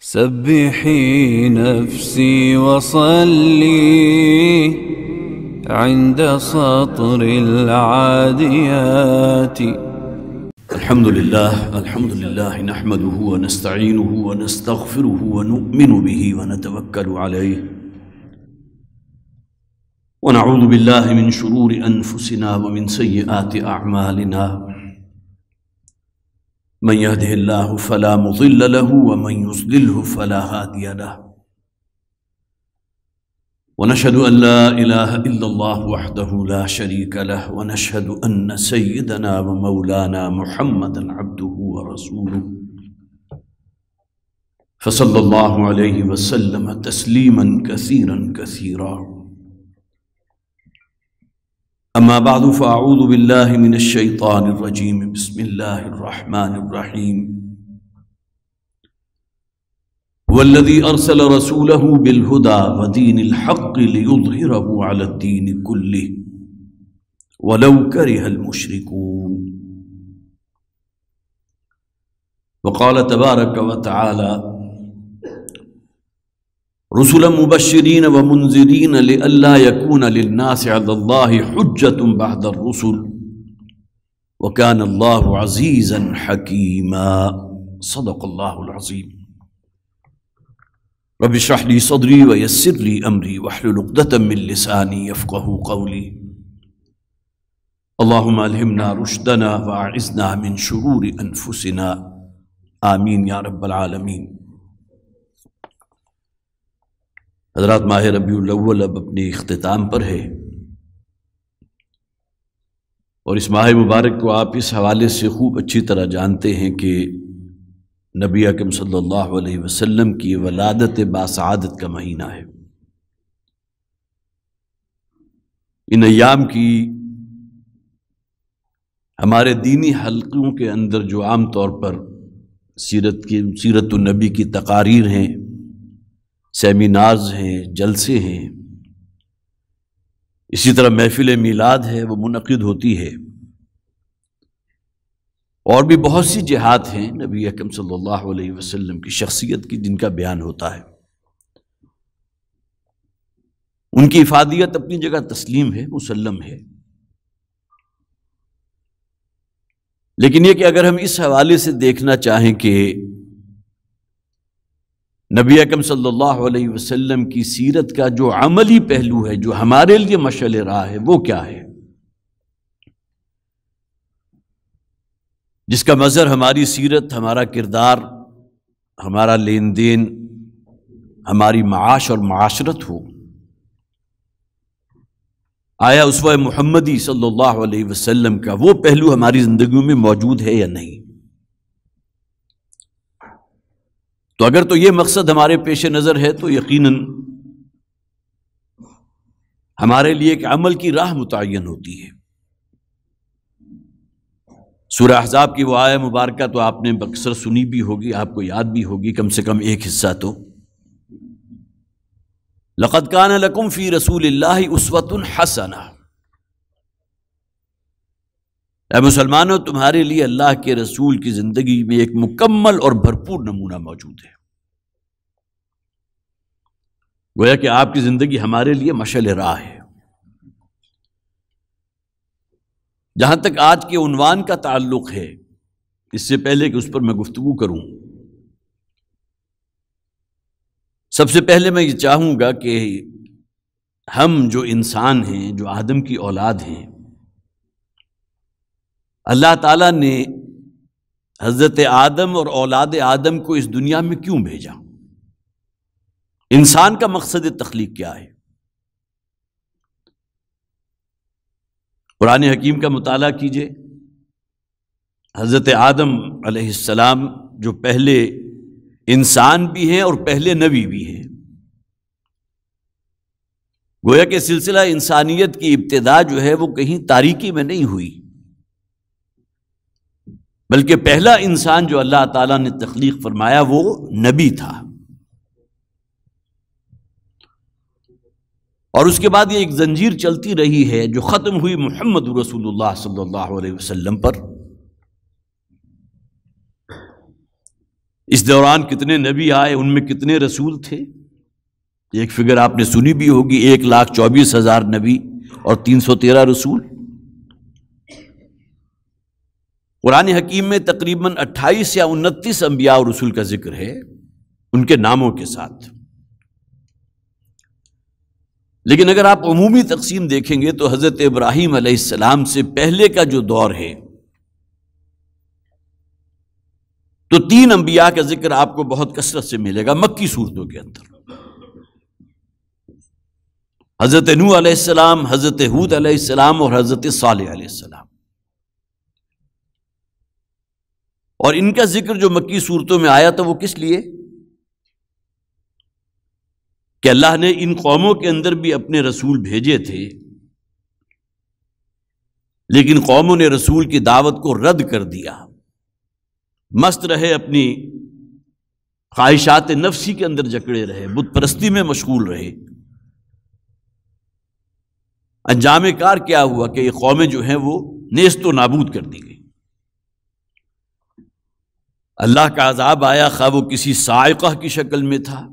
سبحي نفسي وصلي عند سطر العاديات. الحمد لله نحمده ونستعينه ونستغفره ونؤمن به ونتوكل عليه ونعوذ بالله من شرور أنفسنا ومن سيئات أعمالنا. من يهده الله فلا مضل له ومن يضلله فلا هادي له. ونشهد أن لا إله إلا الله وحده لا شريك له ونشهد أن سيدنا ومولانا محمدا عبده ورسوله فصلى الله عليه وسلم تسليما كثيرا كثيرا. أما بعد فأعوذ بالله من الشيطان الرجيم. بسم الله الرحمن الرحيم. هو الذي أرسل رسوله بالهدى ودين الحق ليظهره على الدين كله ولو كره المشركون. وقال تبارك وتعالى: رسلا مبشرين ومنذرين لئلا يكون للناس على الله حجة بعد الرسل وكان الله عزيزا حكيما. صدق الله العظيم. رب اشرح لي صدري ويسر لي أمري واحلل عقدة من لساني يفقهوا قولي. اللهم ألهمنا رشدنا وأعذنا من شرور أنفسنا. آمین یا رب العالمین. حضرات، ماہ ربیع الاول اب اپنے اختتام پر ہے، اور اس ماہ مبارک کو آپ اس حوالے سے خوب اچھی طرح جانتے ہیں کہ نبی اکرم صلی اللہ علیہ وسلم کی ولادت باسعادت کا مہینہ ہے۔ ان ایام کی ہمارے دینی حلقوں کے اندر جو عام طور پر سیرت النبی کی تقاریر ہیں، سیمینارز ہیں، جلسے ہیں، اسی طرح محفل میلاد ہے، وہ منعقد ہوتی ہے، اور بھی بہت سی جہات ہیں نبی اکرم صلی اللہ علیہ وسلم کی شخصیت کی جن کا بیان ہوتا ہے۔ ان کی افادیت اپنی جگہ تسلیم ہے، مسلم ہے، لیکن یہ کہ اگر ہم اس حوالے سے دیکھنا چاہیں کہ نبی اکرم صلی اللہ علیہ وسلم کی سیرت کا جو عملی پہلو ہے، جو ہمارے لیے مشعل راہ ہے، وہ کیا ہے، جس کا مظہر ہماری سیرت، ہمارا کردار، ہمارا لین دین، ہماری معاش اور معاشرت ہو۔ آیا اسوہ محمدی صلی اللہ علیہ وسلم کا وہ پہلو ہماری زندگیوں میں موجود ہے یا نہیں؟ تو اگر تو یہ مقصد ہمارے پیش نظر ہے تو یقیناً ہمارے لیے ایک عمل کی راہ متعین ہوتی ہے۔ سورہ احزاب کی وہ آیہ مبارکہ تو آپ نے اکثر سنی بھی ہوگی، آپ کو یاد بھی ہوگی، کم سے کم ایک حصہ تو۔ لَقَدْ كَانَ لَكُمْ فِي رَسُولِ اللَّهِ أُسْوَةٌ حَسَنَةٌ۔ اے مسلمانوں، تمہارے لیے اللہ کے رسول کی زندگی میں ایک مکمل اور بھرپور نمونہ موجود ہے۔ گویا کہ آپ کی زندگی ہمارے لیے مشعل راہ ہے۔ جہاں تک آج کے عنوان کا تعلق ہے، اس سے پہلے کہ اس پر میں گفتگو کروں، سب سے پہلے میں یہ چاہوں گا کہ ہم جو انسان ہیں، جو آدم کی اولاد ہیں، اللہ تعالیٰ نے حضرت آدم اور اولاد آدم کو اس دنیا میں کیوں بھیجا؟ انسان کا مقصد تخلیق کیا ہے؟ قرآن حکیم کا مطالعہ کیجئے۔ حضرت آدم علیہ السلام جو پہلے انسان بھی ہیں اور پہلے نبی بھی ہیں، گویا کہ سلسلہ انسانیت کی ابتدا جو ہے وہ کہیں تاریکی میں نہیں ہوئی، بلکہ پہلا انسان جو اللہ تعالیٰ نے تخلیق فرمایا وہ نبی تھا، اور اس کے بعد یہ ایک زنجیر چلتی رہی ہے جو ختم ہوئی محمد رسول اللہ صلی اللہ علیہ وسلم پر۔ اس دوران کتنے نبی آئے، ان میں کتنے رسول تھے؟ ایک فگر آپ نے سنی بھی ہوگی، 1,24,000 نبی اور 313 رسول۔ قرآن حکیم میں تقریباً 28 یا 29 انبیاء اور رسول کا ذکر ہے ان کے ناموں کے ساتھ۔ لیکن اگر آپ عمومی تقسیم دیکھیں گے تو حضرت ابراہیم علیہ السلام سے پہلے کا جو دور ہے تو 3 انبیاء کا ذکر آپ کو بہت کثرت سے ملے گا مکی صورتوں کے اندر۔ حضرت نوح علیہ السلام، حضرت ہود علیہ السلام اور حضرت صالح علیہ السلام۔ اور ان کا ذکر جو مکی صورتوں میں آیا تھا وہ کس لیے؟ کہ اللہ نے ان قوموں کے اندر بھی اپنے رسول بھیجے تھے، لیکن قوموں نے رسول کی دعوت کو رد کر دیا، مست رہے، اپنی خواہشات نفسی کے اندر جکڑے رہے، بت پرستی میں مشغول رہے۔ انجام کار کیا ہوا کہ یہ قومیں جو ہیں وہ نیست و نابود کر دی گئی۔ اللہ کا عذاب آیا، خواہ وہ کسی صاعقہ کی شکل میں تھا،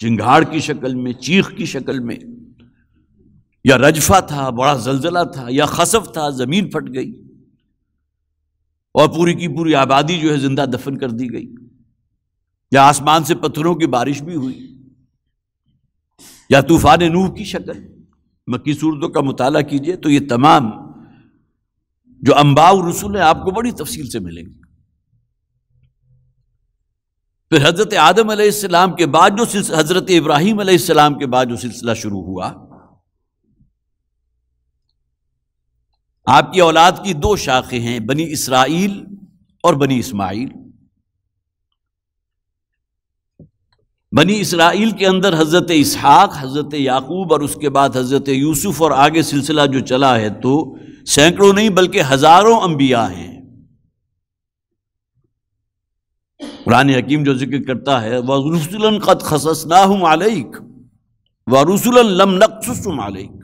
چنگھاڑ کی شکل میں، چیخ کی شکل میں، یا رجفہ تھا، بڑا زلزلہ تھا، یا خسف تھا، زمین پھٹ گئی اور پوری کی پوری آبادی جو ہے زندہ دفن کر دی گئی، یا آسمان سے پتھروں کی بارش بھی ہوئی، یا طوفان نوح کی شکل۔ مکی صورتوں کا مطالعہ کیجئے تو یہ تمام جو انباء و رسول ہیں آپ کو بڑی تفصیل سے ملیں گے۔ پھر حضرت آدم علیہ السلام کے بعد جو حضرت ابراہیم علیہ السلام کے بعد جو سلسلہ شروع ہوا، آپ کی اولاد کی 2 شاخیں ہیں، بنی اسرائیل اور بنی اسماعیل۔ بنی اسرائیل کے اندر حضرت اسحاق، حضرت یعقوب اور اس کے بعد حضرت یوسف، اور آگے سلسلہ جو چلا ہے تو سینکڑوں نہیں بلکہ ہزاروں انبیاء ہیں۔ قرآن حکیم جو ذکر کرتا ہے وَرُسُلًا قَدْ خَصَصْنَاهُمْ عَلَيْكَ وَرُسُلًا لَمْ نَقْصُصْهُمْ عَلَيْكَ۔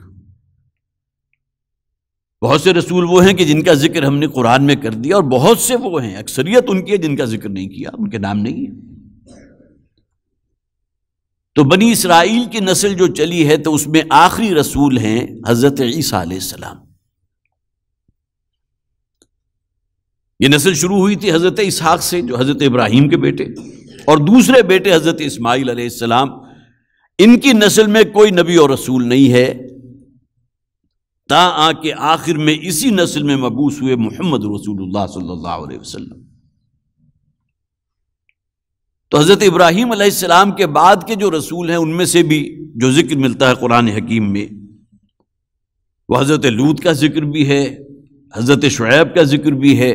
بہت سے رسول وہ ہیں کہ جن کا ذکر ہم نے قرآن میں کر دیا، اور بہت سے وہ ہیں، اکثریت ان کی ہے جن کا ذکر نہیں کیا، ان کے نام نہیں ہے۔ تو بنی اسرائیل کی نسل جو چلی ہے تو اس میں آخری رسول ہیں حضرت عیسیٰ علیہ السلام۔ یہ نسل شروع ہوئی تھی حضرت اسحاق سے جو حضرت ابراہیم کے بیٹے، اور دوسرے بیٹے حضرت اسماعیل علیہ السلام۔ ان کی نسل میں کوئی نبی اور رسول نہیں ہے تا آ کے آخر میں اسی نسل میں مبعوث ہوئے محمد رسول اللہ صلی اللہ علیہ وسلم۔ تو حضرت ابراہیم علیہ السلام کے بعد کے جو رسول ہیں ان میں سے بھی جو ذکر ملتا ہے قرآن حکیم میں وہ حضرت لوط کا ذکر بھی ہے، حضرت شعیب کا ذکر بھی ہے۔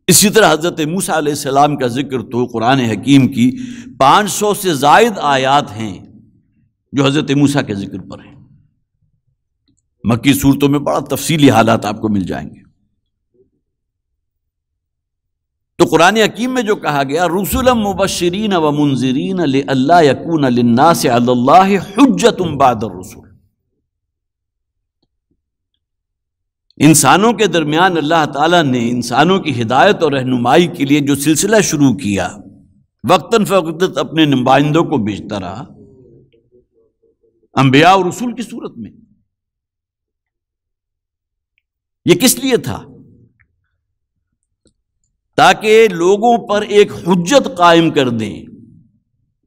اسی طرح حضرت موسیٰ علیہ السلام کا ذکر تو قرآن حکیم کی 500 سے زائد آیات ہیں جو حضرت موسیٰ کے ذکر پر ہیں۔ مکی صورتوں میں بڑا تفصیلی حالات آپ کو مل جائیں گے۔ تو قرآن حکیم میں جو کہا گیا رسلا مبشرین و منذرین لئلا یکون للناس علی اللہ حجۃ بعد الرسل، انسانوں کے درمیان اللہ تعالیٰ نے انسانوں کی ہدایت اور رہنمائی کے لیے جو سلسلہ شروع کیا، وقتاً فوقتاً اپنے نمائندوں کو بھیجتا رہا انبیاء اور رسول کی صورت میں۔ یہ کس لیے تھا؟ تاکہ لوگوں پر ایک حجت قائم کر دیں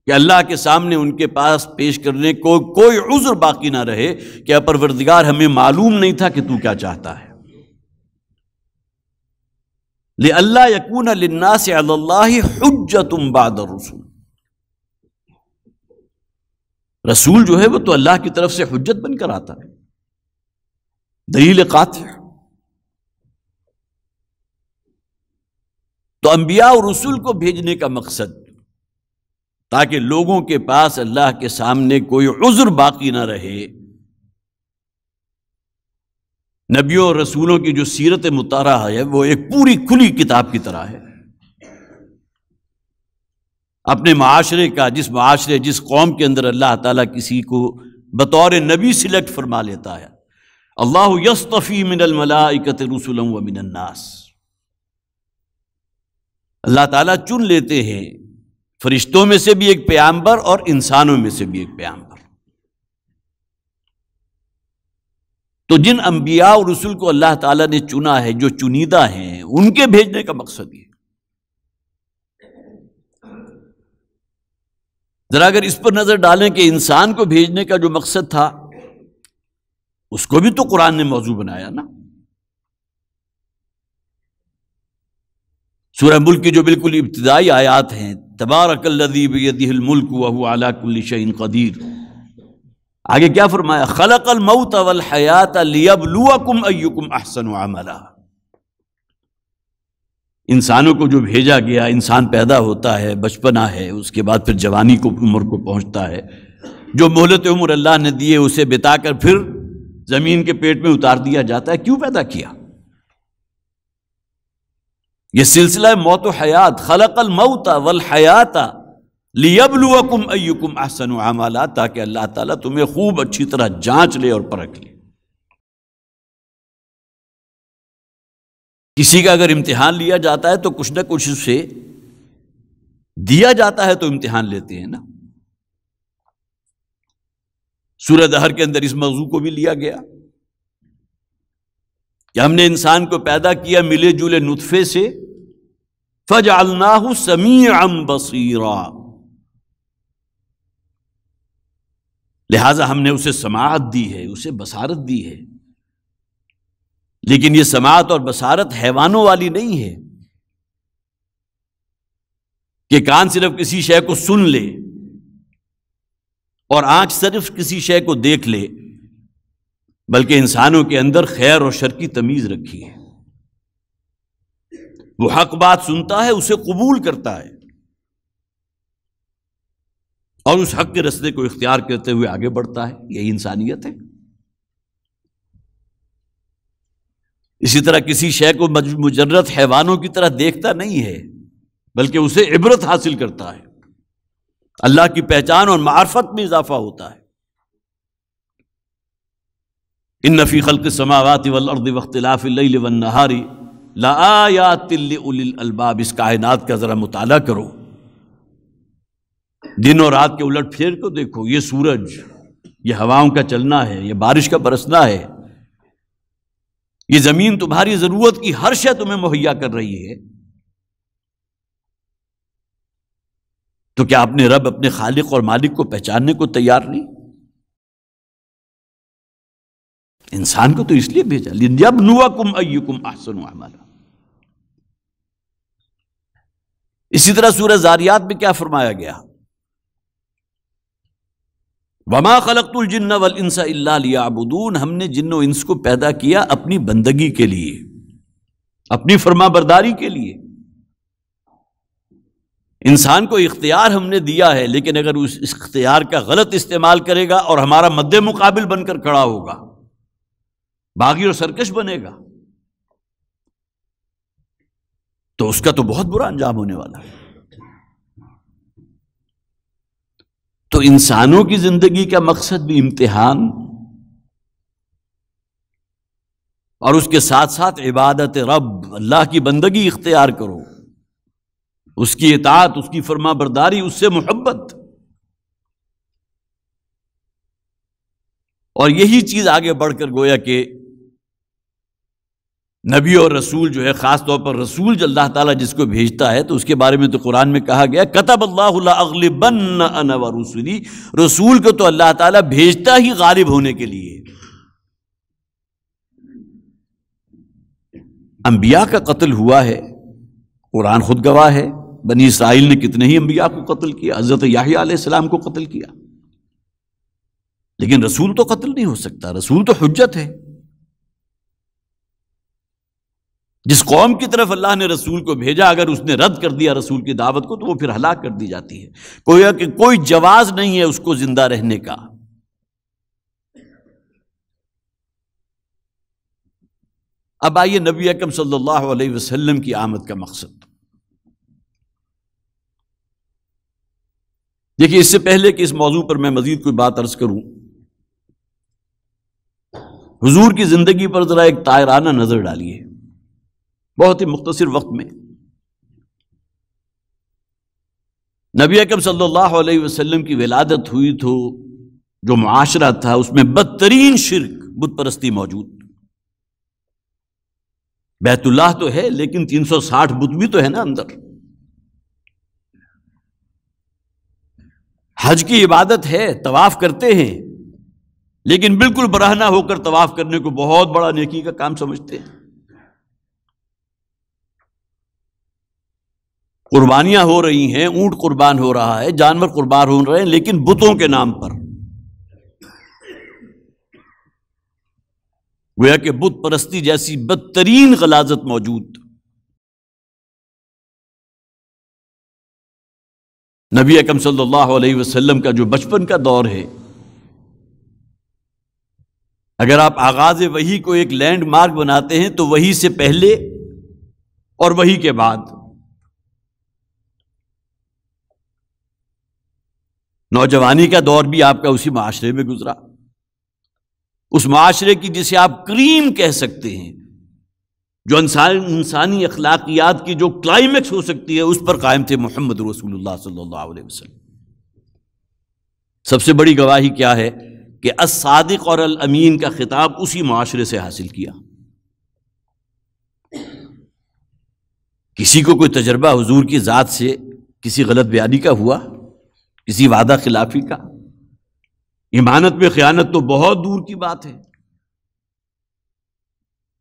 کہ اللہ کے سامنے ان کے پاس پیش کرنے کو کوئی عذر باقی نہ رہے کہ پروردگار ہمیں معلوم نہیں تھا کہ تو کیا چاہتا ہے۔ لئلا یکون للناس علی اللہ حجۃ بعد الرسل، رسول جو ہے وہ تو اللہ کی طرف سے حجت بن کر آتا ہے، دلیل قاطع۔ تو انبیاء اور رسول کو بھیجنے کا مقصد تاکہ لوگوں کے پاس اللہ کے سامنے کوئی عذر باقی نہ رہے۔ نبیوں اور رسولوں کی جو سیرت مطالعہ ہے وہ ایک پوری کھلی کتاب کی طرح ہے۔ اپنے معاشرے کا جس قوم کے اندر اللہ تعالیٰ کسی کو بطور نبی سلیکٹ فرما لیتا ہے، اللہ یصطفی من الملائکۃ رسلا ومن الناس، اللہ تعالیٰ چن لیتے ہیں فرشتوں میں سے بھی ایک پیغمبر اور انسانوں میں سے بھی ایک پیغمبر۔ تو جن انبیاء اور رسول کو اللہ تعالیٰ نے چنا ہے، جو چنیدہ ہیں، ان کے بھیجنے کا مقصد یہ۔ ذرا اگر اس پر نظر ڈالیں کہ انسان کو بھیجنے کا جو مقصد تھا، اس کو بھی تو قرآن نے موضوع بنایا نا۔ سورہ ملک کی جو بالکل ابتدائی آیات ہیں، تبارک الذی بیدہ الملک وہو علی کل شیء قدیر، آگے کیا فرمایا؟ خلق الموت والحیات لیبلوکم ایکم احسن عملا۔ انسانوں کو جو بھیجا گیا، انسان پیدا ہوتا ہے، بچپنا ہے، اس کے بعد پھر جوانی کو عمر کو پہنچتا ہے، جو مہلت عمر اللہ نے دیے اسے بتا کر پھر زمین کے پیٹ میں اتار دیا جاتا ہے۔ کیوں پیدا کیا؟ یہ سلسلہ موت و حیات، خلق الموت والحیات لیبلوکم ایکم احسن عملا، تاکہ اللہ تعالیٰ تمہیں خوب اچھی طرح جانچ لے اور پرکھ لے۔ کسی کا اگر امتحان لیا جاتا ہے تو کچھ نہ کچھ اسے دیا جاتا ہے، تو امتحان لیتے ہیں نا۔ سورہ دہر کے اندر اس موضوع کو بھی لیا گیا کہ ہم نے انسان کو پیدا کیا ملے جلے نطفے سے، فَجَعَلْنَاهُ سَمِيعًا بَصِيرًا، لہٰذا ہم نے اسے سماعت دی ہے، اسے بصارت دی ہے۔ لیکن یہ سماعت اور بصارت حیوانوں والی نہیں ہے کہ کان صرف کسی شے کو سن لے اور آنکھ صرف کسی شے کو دیکھ لے، بلکہ انسانوں کے اندر خیر اور شر کی تمیز رکھی ہے۔ وہ حق بات سنتا ہے، اسے قبول کرتا ہے اور اس حق کے رستے کو اختیار کرتے ہوئے آگے بڑھتا ہے۔ یہی انسانیت ہے۔ اسی طرح کسی شے کو مجرد حیوانوں کی طرح دیکھتا نہیں ہے، بلکہ اسے عبرت حاصل کرتا ہے، اللہ کی پہچان اور معرفت میں اضافہ ہوتا ہے۔ ان فی خلق السماوات والارض واختلاف اللیل والنہار لآیات لأولی الالباب، اس کائنات کا ذرا مطالعہ کرو، دن اور رات کے الٹ پھیر کو دیکھو، یہ سورج، یہ ہواؤں کا چلنا ہے، یہ بارش کا برسنا ہے، یہ زمین تمہاری ضرورت کی ہر شے تمہیں مہیا کر رہی ہے۔ تو کیا اپنے رب، اپنے خالق اور مالک کو پہچاننے کو تیار نہیں؟ انسان کو تو اس لیے بھیجا لِيَبْلُوَكُمْ أَيُّكُمْ أَحْسَنُ عَمَلًا۔ اسی طرح سورہ زاریات میں کیا فرمایا گیا؟ وَمَا خَلَقْتُ الْجِنَّ وَالْإِنسَ إِلَّا لِيَعْبُدُونَ، ہم نے جن و انس کو پیدا کیا اپنی بندگی کے لیے، اپنی فرما برداری کے لیے۔ انسان کو اختیار ہم نے دیا ہے، لیکن اگر اس اختیار کا غلط استعمال کرے گا اور ہمارا مد مقابل بن کر کھڑا ہوگا، باغی اور سرکش بنے گا، تو اس کا تو بہت برا انجام ہونے والا ہے۔ تو انسانوں کی زندگی کا مقصد بھی امتحان، اور اس کے ساتھ ساتھ عبادت رب، اللہ کی بندگی اختیار کرو، اس کی اطاعت، اس کی فرما برداری، اس سے محبت۔ اور یہی چیز آگے بڑھ کر گویا کہ نبی اور رسول جو ہے، خاص طور پر رسول جو اللہ تعالیٰ جس کو بھیجتا ہے، تو اس کے بارے میں تو قرآن میں کہا گیا کتب اللہ لأغلبن انا ورسلی، رسول کو تو اللہ تعالیٰ بھیجتا ہی غالب ہونے کے لیے۔ انبیاء کا قتل ہوا ہے، قرآن خود گواہ ہے، بنی اسرائیل نے کتنے ہی انبیاء کو قتل کیا، حضرت یحییٰ علیہ السلام کو قتل کیا، لیکن رسول تو قتل نہیں ہو سکتا، رسول تو حجت ہے۔ جس قوم کی طرف اللہ نے رسول کو بھیجا، اگر اس نے رد کر دیا رسول کی دعوت کو، تو وہ پھر ہلاک کر دی جاتی ہے، کوئی جواز نہیں ہے اس کو زندہ رہنے کا۔ اب آئیے نبی اکرم صلی اللہ علیہ وسلم کی آمد کا مقصد دیکھیے۔ اس سے پہلے کہ اس موضوع پر میں مزید کوئی بات عرض کروں، حضور کی زندگی پر ذرا ایک طائرانہ نظر ڈالیے، بہت ہی مختصر وقت میں۔ نبی اکرم صلی اللہ علیہ وسلم کی ولادت ہوئی تو جو معاشرہ تھا اس میں بدترین شرک، بت پرستی موجود۔ بیت اللہ تو ہے لیکن 360 بت بھی تو ہے نا اندر۔ حج کی عبادت ہے، طواف کرتے ہیں، لیکن بالکل برہنہ ہو کر طواف کرنے کو بہت بڑا نیکی کا کام سمجھتے ہیں۔ قربانیاں ہو رہی ہیں، اونٹ قربان ہو رہا ہے، جانور قربان ہو رہے ہیں، لیکن بتوں کے نام پر۔ گویا کہ بت پرستی جیسی بدترین غلاظت موجود۔ نبی اکرم صلی اللہ علیہ وسلم کا جو بچپن کا دور ہے، اگر آپ آغاز وحی کو ایک لینڈ مارک بناتے ہیں تو وحی سے پہلے اور وحی کے بعد۔ نوجوانی کا دور بھی آپ کا اسی معاشرے میں گزرا، اس معاشرے کی جسے آپ کریم کہہ سکتے ہیں، جو انسانی اخلاقیات کی جو کلائمیکس ہو سکتی ہے، اس پر قائم تھے محمد رسول اللہ صلی اللہ علیہ وسلم۔ سب سے بڑی گواہی کیا ہے کہ الصادق اور الامین کا خطاب اسی معاشرے سے حاصل کیا۔ کسی کو کوئی تجربہ حضور کی ذات سے کسی غلط بیانی کا ہوا، کسی وعدہ خلافی کا، امانت میں خیانت تو بہت دور کی بات ہے،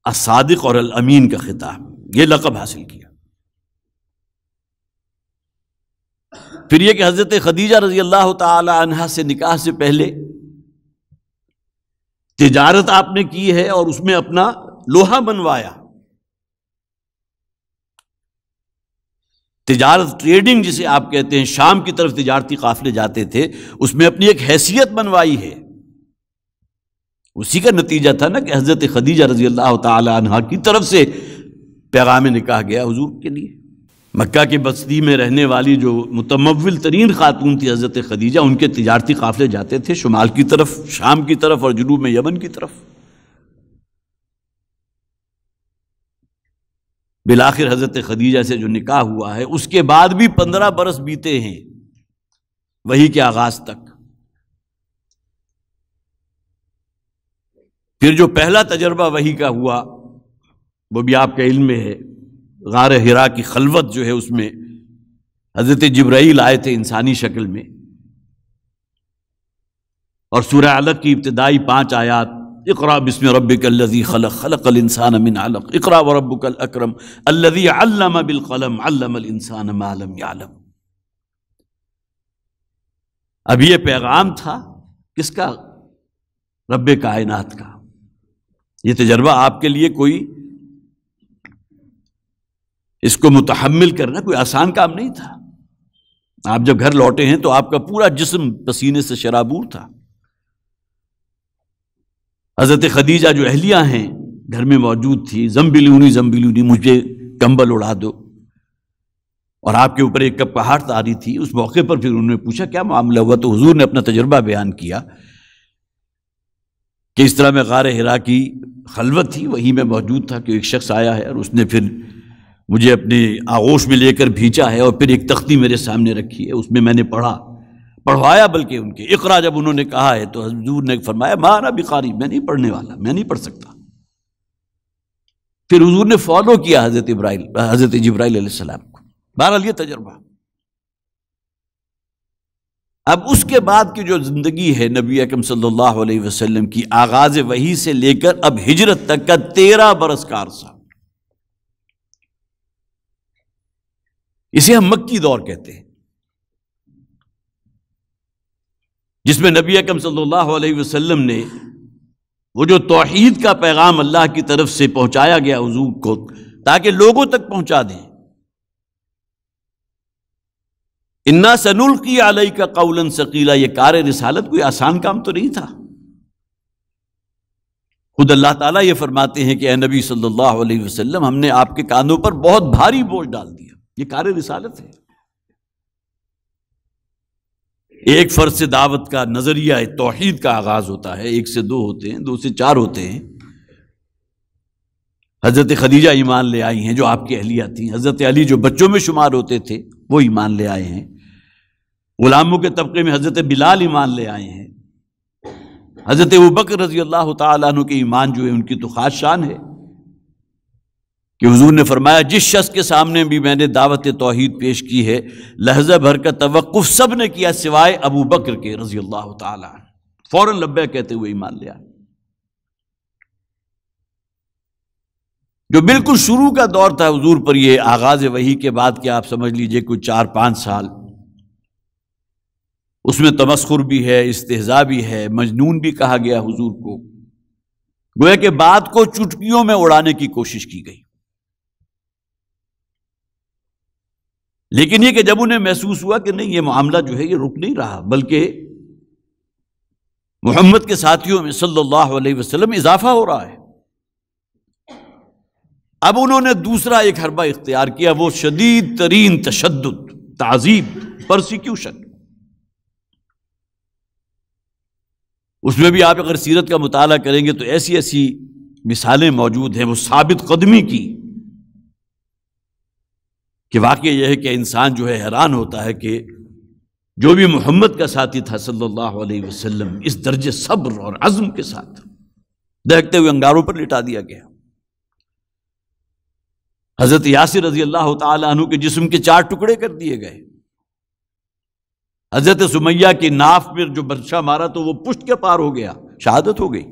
الصادق اور الامین کا خطاب، یہ لقب حاصل کیا۔ پھر یہ کہ حضرت خدیجہ رضی اللہ تعالی عنہا سے نکاح سے پہلے تجارت آپ نے کی ہے اور اس میں اپنا لوہا بنوایا۔ تجارت، ٹریڈنگ جسے آپ کہتے ہیں، شام کی طرف تجارتی قافلے جاتے تھے، اس میں اپنی ایک حیثیت بنوائی ہے۔ اسی کا نتیجہ تھا نا کہ حضرت خدیجہ رضی اللہ تعالی عنہا کی طرف سے پیغام نکاح گیا حضور کے لیے۔ مکہ کی بستی میں رہنے والی جو متمول ترین خاتون تھی حضرت خدیجہ، ان کے تجارتی قافلے جاتے تھے شمال کی طرف، شام کی طرف اور جنوب میں یمن کی طرف۔ بالآخر حضرت خدیجہ سے جو نکاح ہوا ہے، اس کے بعد بھی 15 برس بیتے ہیں وحی کے آغاز تک۔ پھر جو پہلا تجربہ وحی کا ہوا وہ بھی آپ کے علم میں ہے، غار حرا کی خلوت جو ہے، اس میں حضرت جبرائیل آئے تھے انسانی شکل میں، اور سورہ علق کی ابتدائی 5 آیات، اقرأ بسم ربک الذی خلق، خلق الانسان من علق، اقرأ وربک الاکرم الذی علم بالقلم، علم الانسان ما لم یعلم۔ اب یہ پیغام تھا کس کا؟ رب کائنات کا۔ یہ تجربہ آپ کے لیے کوئی اس کو متحمل کرنا کوئی آسان کام نہیں تھا۔ آپ جب گھر لوٹے ہیں تو آپ کا پورا جسم پسینے سے شرابور تھا۔ حضرت خدیجہ جو اہلیہ ہیں گھر میں موجود تھی، زمبلونی زمبلونی، مجھے کمبل اڑا دو، اور آپ کے اوپر ایک کپ قہر طاری تھی۔ اس موقع پر پھر انہوں نے پوچھا کیا معاملہ ہوا، تو حضور نے اپنا تجربہ بیان کیا کہ اس طرح میں غار حرا کی خلوت تھی، وہی میں موجود تھا کہ ایک شخص آیا ہے اور اس نے پھر مجھے اپنے آغوش میں لے کر بھیجا ہے، اور پھر ایک تختی میرے سامنے رکھی ہے، اس میں میں نے پڑھوایا بلکہ ان کے اقرا جب انہوں نے کہا ہے تو حضور نے فرمایا ما انا بقاری، میں نہیں پڑھنے والا، میں نہیں پڑھ سکتا۔ پھر حضور نے فالو کیا حضرت جبرائیل علیہ السلام کو۔ بہرحال یہ تجربہ۔ اب اس کے بعد کی جو زندگی ہے نبی اکرم صلی اللہ علیہ وسلم کی، آغاز وحی سے لے کر اب ہجرت تک کا 13 برس کا عرصہ، اسے ہم مکی دور کہتے ہیں، جس میں نبی اکرم صلی اللہ علیہ وسلم نے وہ جو توحید کا پیغام اللہ کی طرف سے پہنچایا گیا حضور کو تاکہ لوگوں تک پہنچا دیں۔ انا سنلقی علیک قولا ثقیلا، یہ کار رسالت کوئی آسان کام تو نہیں تھا۔ خود اللہ تعالیٰ یہ فرماتے ہیں کہ اے نبی صلی اللہ علیہ وسلم، ہم نے آپ کے کانوں پر بہت بھاری بوجھ ڈال دیا، یہ کار رسالت ہے۔ ایک فرد سے دعوت کا نظریہ توحید کا آغاز ہوتا ہے، 1 سے 2 ہوتے ہیں، 2 سے 4 ہوتے ہیں۔ حضرت خدیجہ ایمان لے آئی ہیں جو آپ کی اہلیہ تھیں، حضرت علی جو بچوں میں شمار ہوتے تھے وہ ایمان لے آئے ہیں، غلاموں کے طبقے میں حضرت بلال ایمان لے آئے ہیں. حضرت ابوبکر رضی اللہ تعالیٰ عنہ کے ایمان جو ہے ان کی تو خاص شان ہے کہ حضور نے فرمایا جس شخص کے سامنے بھی میں نے دعوت توحید پیش کی ہے لحظہ بھر کا توقف سب نے کیا سوائے ابو بکر کے رضی اللہ تعالیٰ عنہ، فوراً لبیک کہتے ہوئے ایمان لیا. جو بالکل شروع کا دور تھا حضور پر، یہ آغاز وحی کے بعد کہ آپ سمجھ لیجئے کوئی 4-5 سال، اس میں تمسخر بھی ہے، استہزاء بھی ہے، مجنون بھی کہا گیا حضور کو. گویا کہ بات کو چٹکیوں میں اڑانے کی کوشش کی گئی. لیکن یہ کہ جب انہیں محسوس ہوا کہ نہیں یہ معاملہ جو ہے یہ رک نہیں رہا، بلکہ محمد کے ساتھیوں میں صلی اللہ علیہ وسلم اضافہ ہو رہا ہے، اب انہوں نے دوسرا ایک حربہ اختیار کیا، وہ شدید ترین تشدد، تعذیب، پرسیکیوشن. اس میں بھی آپ اگر سیرت کا مطالعہ کریں گے تو ایسی ایسی مثالیں موجود ہیں وہ ثابت قدمی کی، کہ واقعہ یہ ہے کہ انسان جو ہے حیران ہوتا ہے کہ جو بھی محمد کا ساتھی تھا صلی اللہ علیہ وسلم اس درجے صبر اور عزم کے ساتھ دیکھتے ہوئے انگاروں پر لٹا دیا گیا. حضرت یاسر رضی اللہ تعالیٰ عنہ کے جسم کے 4 ٹکڑے کر دیے گئے. حضرت سمیہ کی ناف پر جو برچہ مارا تو وہ پشت کے پار ہو گیا، شہادت ہو گئی.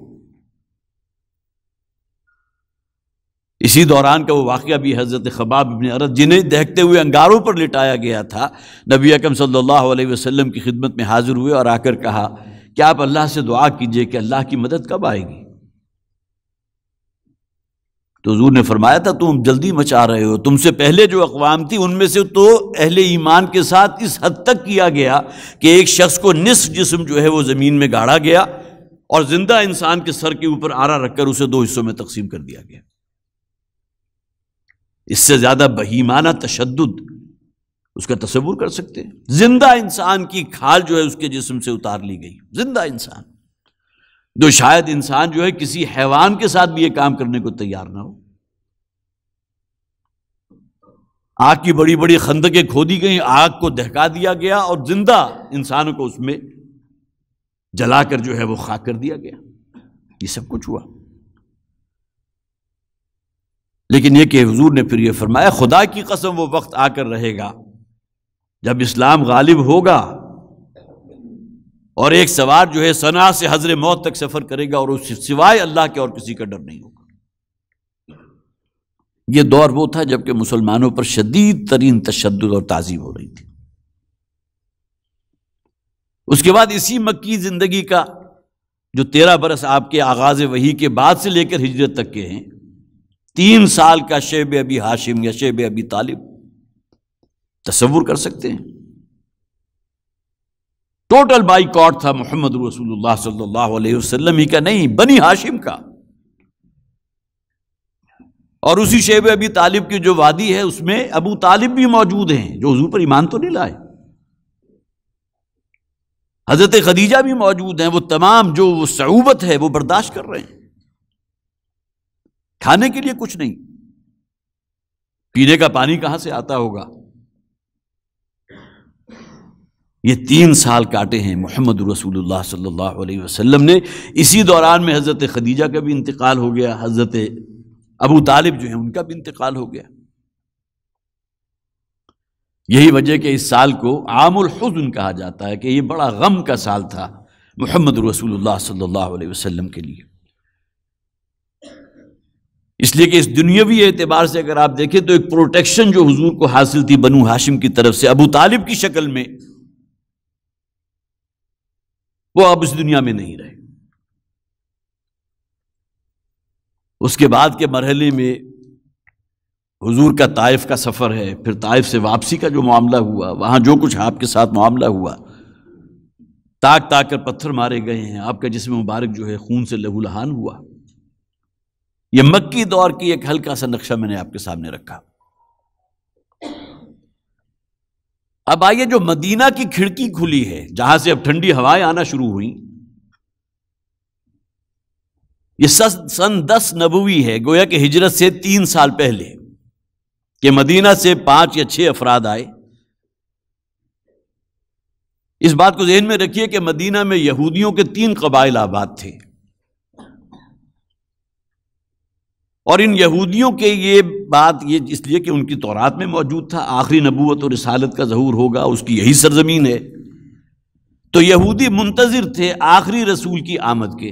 اسی دوران کا وہ واقعہ بھی حضرت خباب ابن ارد جنہیں دیکھتے ہوئے انگاروں پر لٹایا گیا تھا، نبی اکرم صلی اللہ علیہ وسلم کی خدمت میں حاضر ہوئے اور آ کر کہا کہ آپ اللہ سے دعا کیجئے کہ اللہ کی مدد کب آئے گی. تو حضور نے فرمایا تھا تم جلدی مچا رہے ہو، تم سے پہلے جو اقوام تھی ان میں سے تو اہل ایمان کے ساتھ اس حد تک کیا گیا کہ ایک شخص کو نصف جسم جو ہے وہ زمین میں گاڑا گیا اور زندہ انسان کے سر کے اوپر آرا رکھ کر اسے 2 حصوں میں تقسیم کر دیا گیا. اس سے زیادہ بہیمانہ تشدد اس کا تصور کر سکتے ہیں؟ زندہ انسان کی کھال جو ہے اس کے جسم سے اتار لی گئی، زندہ انسان، جو شاید انسان جو ہے کسی حیوان کے ساتھ بھی یہ کام کرنے کو تیار نہ ہو. آگ کی بڑی بڑی خندقیں کھودی گئیں، آگ کو دہکا دیا گیا اور زندہ انسانوں کو اس میں جلا کر جو ہے وہ خاک کر دیا گیا. یہ سب کچھ ہوا. لیکن یہ کہ حضور نے پھر یہ فرمایا خدا کی قسم وہ وقت آ کر رہے گا جب اسلام غالب ہوگا اور ایک سوار جو ہے صنعاء سے حضر موت تک سفر کرے گا اور اس سوائے اللہ کے اور کسی کا ڈر نہیں ہوگا. یہ دور وہ تھا جب کہ مسلمانوں پر شدید ترین تشدد اور تعذیب ہو رہی تھی. اس کے بعد اسی مکی زندگی کا جو 13 برس آپ کے آغاز وحی کے بعد سے لے کر ہجرت تک کے ہیں، 3 سال کا شیب ابی ہاشم یا شیب ابی طالب تصور کر سکتے ہیں؟ ٹوٹل بائیکاٹ تھا محمد رسول اللہ صلی اللہ علیہ وسلم ہی کا نہیں، بنی ہاشم کا. اور اسی شیب ابی طالب کی جو وادی ہے اس میں ابو طالب بھی موجود ہیں جو حضور پر ایمان تو نہیں لائے. حضرت خدیجہ بھی موجود ہیں، وہ تمام جو وہ صعوبت ہے وہ برداشت کر رہے ہیں. کھانے کے لیے کچھ نہیں، پینے کا پانی کہاں سے آتا ہوگا. یہ 3 سال کاٹے ہیں محمد رسول اللہ صلی اللہ علیہ وسلم نے. اسی دوران میں حضرت خدیجہ کا بھی انتقال ہو گیا، حضرت ابو طالب جو ہیں ان کا بھی انتقال ہو گیا. یہی وجہ کہ اس سال کو عام الحزن کہا جاتا ہے کہ یہ بڑا غم کا سال تھا محمد رسول اللہ صلی اللہ علیہ وسلم کے لیے. اس لیے کہ اس دنیاوی اعتبار سے اگر آپ دیکھیں تو ایک پروٹیکشن جو حضور کو حاصل تھی بنو ہاشم کی طرف سے ابو طالب کی شکل میں، وہ اب اس دنیا میں نہیں رہے. اس کے بعد کے مرحلے میں حضور کا طائف کا سفر ہے، پھر طائف سے واپسی کا جو معاملہ ہوا، وہاں جو کچھ آپ کے ساتھ معاملہ ہوا، تاک تاک کر پتھر مارے گئے ہیں، آپ کا جسم مبارک جو ہے خون سے لہو لہان ہوا. یہ مکی دور کی ایک ہلکا سا نقشہ میں نے آپ کے سامنے رکھا. اب آئیے جو مدینہ کی کھڑکی کھلی ہے جہاں سے اب ٹھنڈی ہوائیں آنا شروع ہوئیں، یہ سن 10 نبوی ہے، گویا کہ ہجرت سے 3 سال پہلے کہ مدینہ سے 5 یا 6 افراد آئے اس بات کو ذہن میں رکھیے کہ مدینہ میں یہودیوں کے 3 قبائل آباد تھے، اور ان یہودیوں کے یہ بات یہ اس لیے کہ ان کی تورات میں موجود تھا، آخری نبوت اور رسالت کا ظہور ہوگا، اس کی یہی سرزمین ہے، تو یہودی منتظر تھے آخری رسول کی آمد کے۔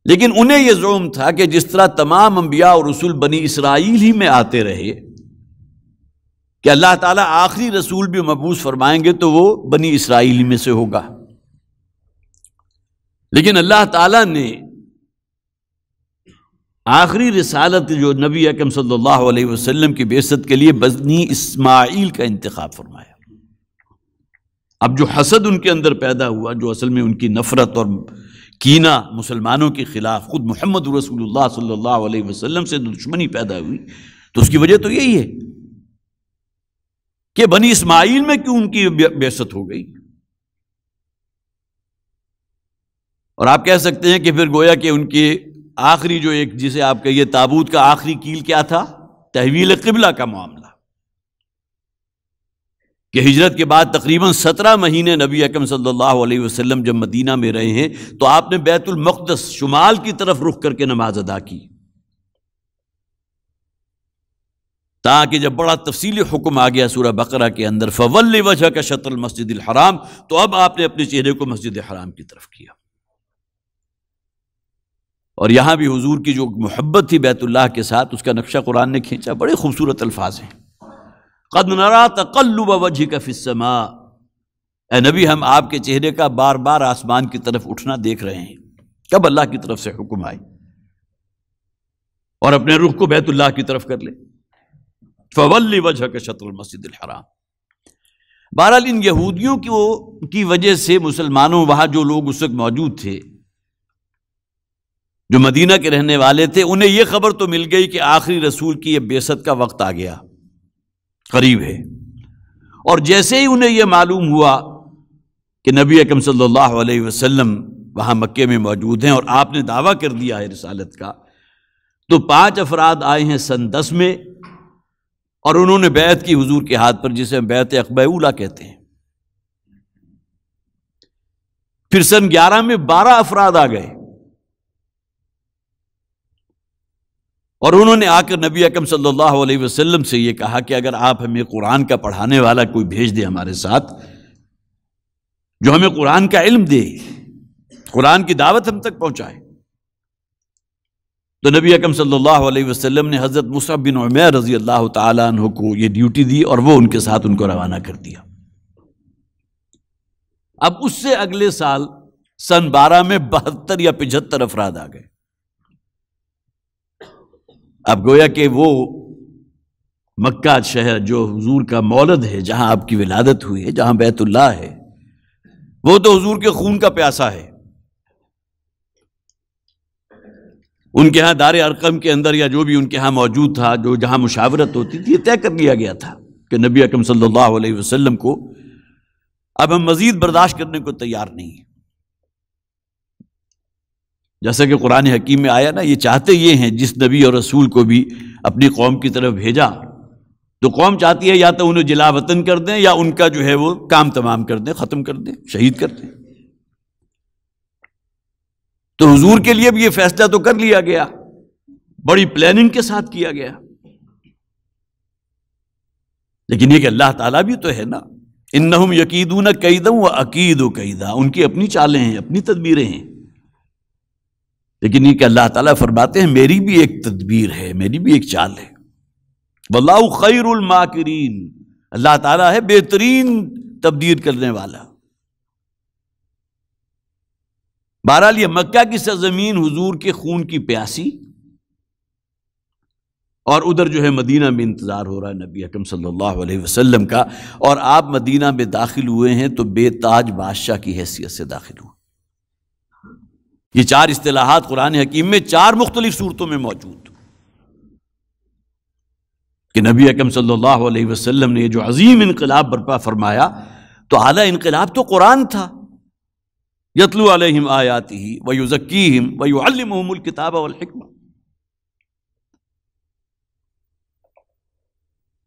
لیکن انہیں یہ زعم تھا کہ جس طرح تمام انبیاء اور رسول بنی اسرائیل ہی میں آتے رہے، کہ اللہ تعالیٰ آخری رسول بھی مبعوث فرمائیں گے تو وہ بنی اسرائیل میں سے ہوگا، لیکن اللہ تعالیٰ نے آخری رسالت جو نبی اکرم صلی اللہ علیہ وسلم کی بعثت کے لیے بنی اسماعیل کا انتخاب فرمایا۔ اب جو حسد ان کے اندر پیدا ہوا، جو اصل میں ان کی نفرت اور کینہ مسلمانوں کے خلاف، خود محمد رسول اللہ صلی اللہ علیہ وسلم سے دشمنی پیدا ہوئی، تو اس کی وجہ تو یہی ہے کہ بنی اسماعیل میں کیوں ان کی بعثت ہو گئی۔ اور آپ کہہ سکتے ہیں کہ پھر گویا کہ ان کے آخری جو ایک جسے آپ کہیے تابوت کا آخری کیل کیا تھا، تحویل قبلہ کا معاملہ، کہ ہجرت کے بعد تقریباً 17 مہینے نبی اکرم صلی اللہ علیہ وسلم جب مدینہ میں رہے ہیں تو آپ نے بیت المقدس شمال کی طرف رخ کر کے نماز ادا کی، تاکہ جب بڑا تفصیلی حکم آ گیا سورہ بقرہ کے اندر فَوَلِّ وَجْهَكَ شَطْرَ الْمَسْجِدِ الْحَرَامِ، تو اب آپ نے اپنے چہرے کو مسجد حرام کی طرف کیا۔ اور یہاں بھی حضور کی جو محبت تھی بیت اللہ کے ساتھ، اس کا نقشہ قرآن نے کھینچا، بڑے خوبصورت الفاظ ہیں، قَدْ نَرَىٰ تَقَلُّبَ وَجْهِكَ فِي السَّمَاءِ، اے نبی ہم آپ کے چہرے کا بار بار آسمان کی طرف اٹھنا دیکھ رہے ہیں، کب اللہ کی طرف سے حکم آئے، اور اپنے رخ کو بیت اللہ کی طرف کر لے، فَوَلِّ وَجْهَكَ شَطْرَ الْمَسْجِدِ الْحَرَامِ۔ بہرحال ان یہودیوں کی وجہ سے مسلمانوں، وہاں جو لوگ اس وقت موجود تھے جو مدینہ کے رہنے والے تھے، انہیں یہ خبر تو مل گئی کہ آخری رسول کی یہ بعثت کا وقت آ گیا، قریب ہے، اور جیسے ہی انہیں یہ معلوم ہوا کہ نبی اکرم صلی اللہ علیہ وسلم وہاں مکے میں موجود ہیں اور آپ نے دعویٰ کر دیا ہے رسالت کا، تو 5 افراد آئے ہیں سن 10 میں، اور انہوں نے بیعت کی حضور کے ہاتھ پر، جسے ہم بیعت عقبہ اولیٰ کہتے ہیں۔ پھر سن 11 میں 12 افراد آ گئے، اور انہوں نے آ کر نبی اکرم صلی اللہ علیہ وسلم سے یہ کہا کہ اگر آپ ہمیں قرآن کا پڑھانے والا کوئی بھیج دے ہمارے ساتھ، جو ہمیں قرآن کا علم دے، قرآن کی دعوت ہم تک پہنچائے۔ تو نبی اکرم صلی اللہ علیہ وسلم نے حضرت مصعب بن عمیر رضی اللہ تعالیٰ عنہ کو یہ ڈیوٹی دی، اور وہ ان کے ساتھ ان کو روانہ کر دیا۔ اب اس سے اگلے سال سن 12 میں 72 یا 75 افراد آ گئے۔ اب گویا کہ وہ مکہ شہر جو حضور کا مولد ہے، جہاں آپ کی ولادت ہوئی ہے، جہاں بیت اللہ ہے، وہ تو حضور کے خون کا پیاسا ہے۔ ان کے ہاں دار ارقم کے اندر یا جو بھی ان کے ہاں موجود تھا، جو جہاں مشاورت ہوتی تھی، یہ طے کر لیا گیا تھا کہ نبی اکرم صلی اللہ علیہ وسلم کو اب ہم مزید برداشت کرنے کو تیار نہیں ہیں۔ جیسا کہ قرآن حکیم میں آیا نا، یہ چاہتے یہ ہیں جس نبی اور رسول کو بھی اپنی قوم کی طرف بھیجا تو قوم چاہتی ہے یا تو انہیں جلا وطن کر دیں یا ان کا جو ہے وہ کام تمام کر دیں، ختم کر دیں، شہید کر دیں۔ تو حضور کے لیے بھی یہ فیصلہ تو کر لیا گیا، بڑی پلاننگ کے ساتھ کیا گیا، لیکن یہ کہ اللہ تعالیٰ بھی تو ہے نا، انہم یکیدون کیدا واکید کیدا، ان کی اپنی چالیں ہیں، اپنی تدبیریں ہیں، لیکن یہ کہ اللہ تعالیٰ فرماتے ہیں میری بھی ایک تدبیر ہے، میری بھی ایک چال ہے، واللہ خیر الماکرین، اللہ تعالیٰ ہے بہترین تبدیل کرنے والا۔ بہرحال یہ مکہ کی سرزمین حضور کے خون کی پیاسی، اور ادھر جو ہے مدینہ میں انتظار ہو رہا ہے نبی اکرم صلی اللہ علیہ وسلم کا، اور آپ مدینہ میں داخل ہوئے ہیں تو بے تاج بادشاہ کی حیثیت سے داخل ہوئے۔ یہ 4 اصطلاحات قرآن حکیم میں 4 مختلف صورتوں میں موجود کہ نبی اکرم صلی اللہ علیہ وسلم نے یہ جو عظیم انقلاب برپا فرمایا، تو اعلیٰ انقلاب تو قرآن تھا، یتلو علیہم آیاتہ ویزکیہم ویعلمہم الکتاب والحکمہ۔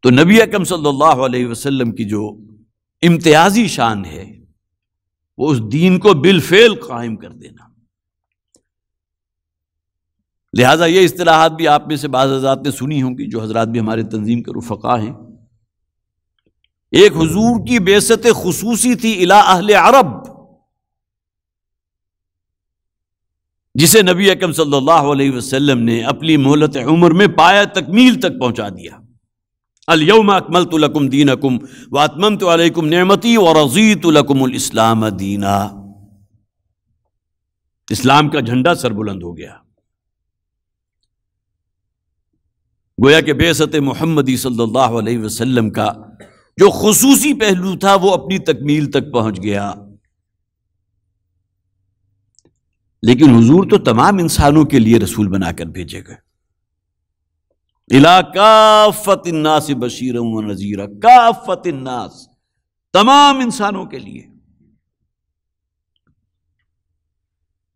تو نبی اکرم صلی اللہ علیہ وسلم کی جو امتیازی شان ہے وہ اس دین کو بالفعل قائم کر دینا. لہٰذا یہ اصطلاحات بھی آپ میں سے بعض حضرات نے سنی ہوں گی، جو حضرات بھی ہمارے تنظیم کے رفقا ہیں. ایک حضور کی بعثت خصوصی تھی الی اہل عرب، جسے نبی اکرم صلی اللہ علیہ وسلم نے اپنی مہلت عمر میں پایا تکمیل تک پہنچا دیا. الیوم اکملت لکم دینکم واتممت علیکم نعمتی ورضیت لکم الاسلام دینا. اسلام کا جھنڈا سر بلند ہو گیا. گویا کہ بعثت محمدی صلی اللہ علیہ وسلم کا جو خصوصی پہلو تھا وہ اپنی تکمیل تک پہنچ گیا. لیکن حضور تو تمام انسانوں کے لیے رسول بنا کر بھیجے گئے. الی کافۃ الناس بشیرا ونذیرا، کافۃ الناس، تمام انسانوں کے لیے.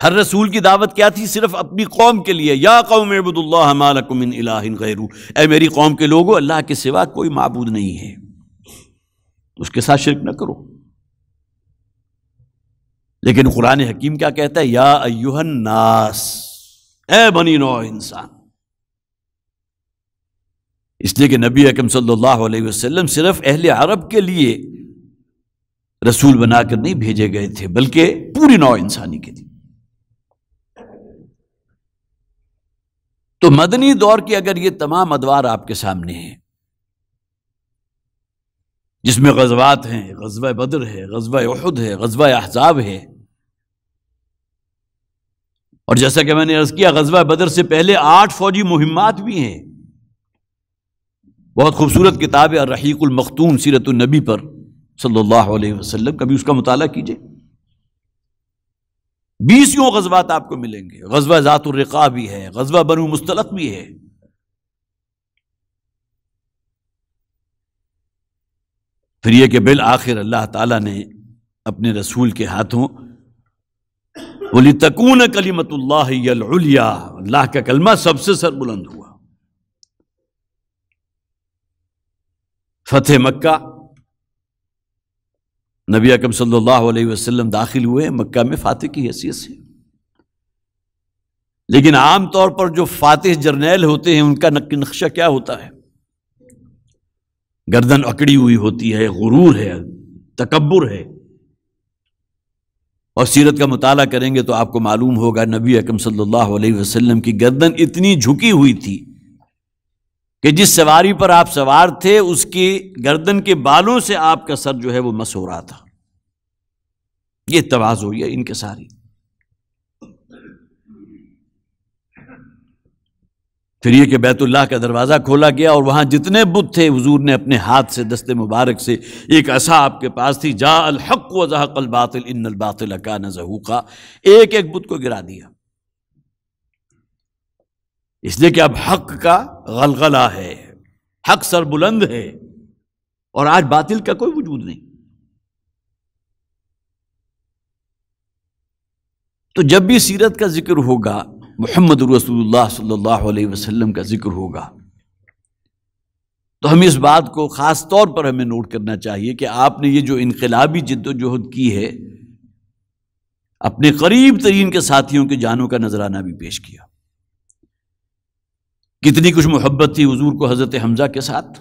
ہر رسول کی دعوت کیا تھی؟ صرف اپنی قوم کے لیے. یا قوم اعبدوا اللہ ما لکم من الہ غیرہ، اے میری قوم کے لوگوں، اللہ کے سوا کوئی معبود نہیں ہے، اس کے ساتھ شرک نہ کرو. لیکن قرآن حکیم کیا کہتا ہے؟ یا ایھا الناس، اے بنی نوع انسان. اس لیے کہ نبی اکرم صلی اللہ علیہ وسلم صرف اہل عرب کے لیے رسول بنا کر نہیں بھیجے گئے تھے، بلکہ پوری نوع انسانی کے لیے. تو مدنی دور کی اگر یہ تمام ادوار آپ کے سامنے ہیں، جس میں غزوات ہیں، غزوہ بدر ہے، غزوہ احد ہے، غزوہ احزاب ہے، اور جیسا کہ میں نے عرض کیا غزوہ بدر سے پہلے 8 فوجی مہمات بھی ہیں. بہت خوبصورت کتاب ہے الرحیق المختوم سیرت النبی پر صلی اللہ علیہ وسلم، کبھی اس کا مطالعہ کیجئے. 20 غزوات آپ کو ملیں گے. غزوہ ذات الرقاع بھی ہے، غزوہ بنو مستلق بھی ہے. پھر یہ کہ بالآخر اللہ تعالیٰ نے اپنے رسول کے ہاتھوں وَلِتَكُونَ كَلِمَةُ اللَّهِ هِيَ الْعُلْيَا، اللہ کا کلمہ سب سے سر بلند ہوا. فتح مکہ، نبی اکرم صلی اللہ علیہ وسلم داخل ہوئے مکہ میں فاتح کی حیثیت سے. لیکن عام طور پر جو فاتح جرنیل ہوتے ہیں ان کا نقشہ کیا ہوتا ہے؟ گردن اکڑی ہوئی ہوتی ہے، غرور ہے، تکبر ہے. اور سیرت کا مطالعہ کریں گے تو آپ کو معلوم ہوگا نبی اکرم صلی اللہ علیہ وسلم کی گردن اتنی جھکی ہوئی تھی کہ جس سواری پر آپ سوار تھے اس کی گردن کے بالوں سے آپ کا سر جو ہے وہ مس ہو رہا تھا. یہ تواضع ہے ان کے ساری. پھر یہ کہ بیت اللہ کا دروازہ کھولا گیا اور وہاں جتنے بت تھے حضور نے اپنے ہاتھ سے دست مبارک سے، ایک عصا آپ کے پاس تھی، جاء الحق وزهق الباطل ان الباطل کان زہوقا، ایک ایک بت کو گرا دیا. اس لیے کہ اب حق کا غلغلہ ہے، حق سر بلند ہے، اور آج باطل کا کوئی وجود نہیں. تو جب بھی سیرت کا ذکر ہوگا، محمد رسول اللہ صلی اللہ علیہ وسلم کا ذکر ہوگا، تو ہم اس بات کو خاص طور پر ہمیں نوٹ کرنا چاہیے کہ آپ نے یہ جو انقلابی جد و جہد کی ہے، اپنے قریب ترین کے ساتھیوں کے جانوں کا نذرانہ بھی پیش کیا. کتنی کچھ محبت تھی حضور کو حضرت حمزہ کے ساتھ،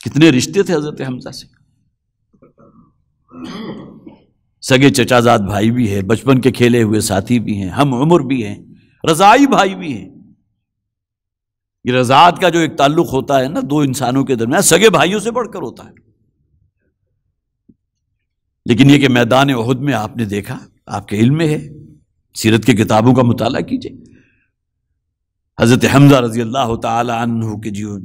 کتنے رشتے تھے حضرت حمزہ سے. سگے چچا زاد بھائی بھی ہے، بچپن کے کھیلے ہوئے ساتھی بھی ہیں، ہم عمر بھی ہیں، رضائی بھائی بھی ہیں. یہ رضاعت کا جو ایک تعلق ہوتا ہے نا دو انسانوں کے درمیان، سگے بھائیوں سے بڑھ کر ہوتا ہے. لیکن یہ کہ میدان احد میں آپ نے دیکھا، آپ کے علم میں ہے، سیرت کی کتابوں کا مطالعہ کیجئے. حضرت حمزہ رضی اللہ تعالی عنہ کے جو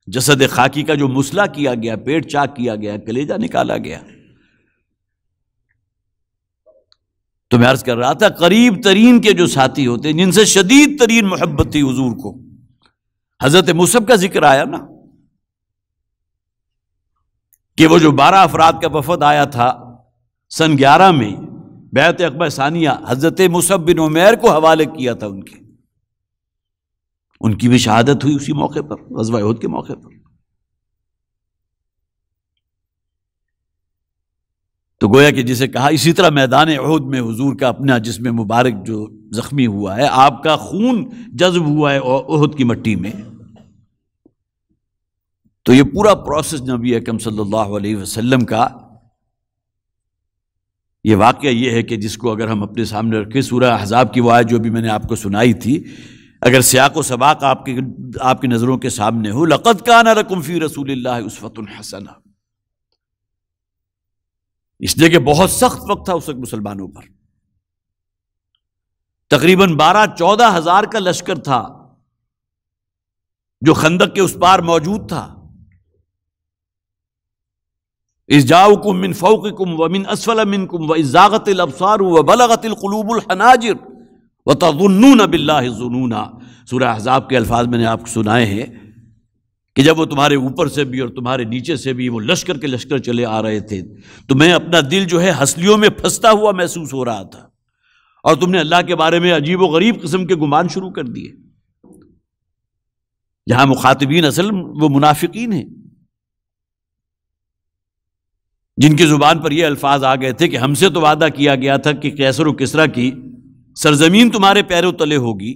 جسد خاکی کا جو مسئلہ کیا گیا، پیٹ چاک کیا گیا، کلیجہ نکالا گیا، تو میں عرض کر رہا تھا قریب ترین کے جو ساتھی ہوتے ہیں جن سے شدید ترین محبت تھی حضور کو، حضرت مصعب کا ذکر آیا نا کہ وہ جو 12 افراد کا وفد آیا تھا سن 11 میں بیعت عقبہ ثانیہ، حضرت مصعب بن عمیر کو حوالے کیا تھا ان کی بھی شہادت ہوئی اسی موقع پر، غزوہ احد کے موقع پر. تو گویا کہ جسے کہا، اسی طرح میدان احد میں حضور کا اپنا جسم مبارک جو زخمی ہوا ہے، آپ کا خون جذب ہوا ہے احد کی مٹی میں. تو یہ پورا پروسیس نبی اکرم صلی اللہ علیہ وسلم کا یہ واقعہ یہ ہے کہ جس کو اگر ہم اپنے سامنے رکھیں، سورہ احزاب کی وہ آیت جو بھی میں نے آپ کو سنائی تھی، اگر سیاق و سباق آپ کی نظروں کے سامنے ہو، لقد کان لکم فی رسول اللہ اسوۃ حسنہ، اس لیے کہ بہت سخت وقت تھا اس وقت مسلمانوں پر. تقریباً 12-14 ہزار کا لشکر تھا جو خندق کے اس پار موجود تھا. اذ جاؤکم من فوقکم ومن اسفل منکم واذ زاغت الابصار وبلغت القلوب الحناجر وتظنون باللہ الظنونا. سورہ احزاب کے الفاظ میں نے آپ کو سنائے ہیں کہ جب وہ تمہارے اوپر سے بھی اور تمہارے نیچے سے بھی وہ لشکر کے لشکر چلے آ رہے تھے، تو میں اپنا دل جو ہے ہنسلیوں میں پھنستا ہوا محسوس ہو رہا تھا، اور تم نے اللہ کے بارے میں عجیب و غریب قسم کے گمان شروع کر دیے. یہاں مخاطبین اصل وہ منافقین ہیں جن کی زبان پر یہ الفاظ آ گئے تھے کہ ہم سے تو وعدہ کیا گیا تھا کہ قیصر و کسریٰ کی سرزمین تمہارے پیروں تلے ہوگی،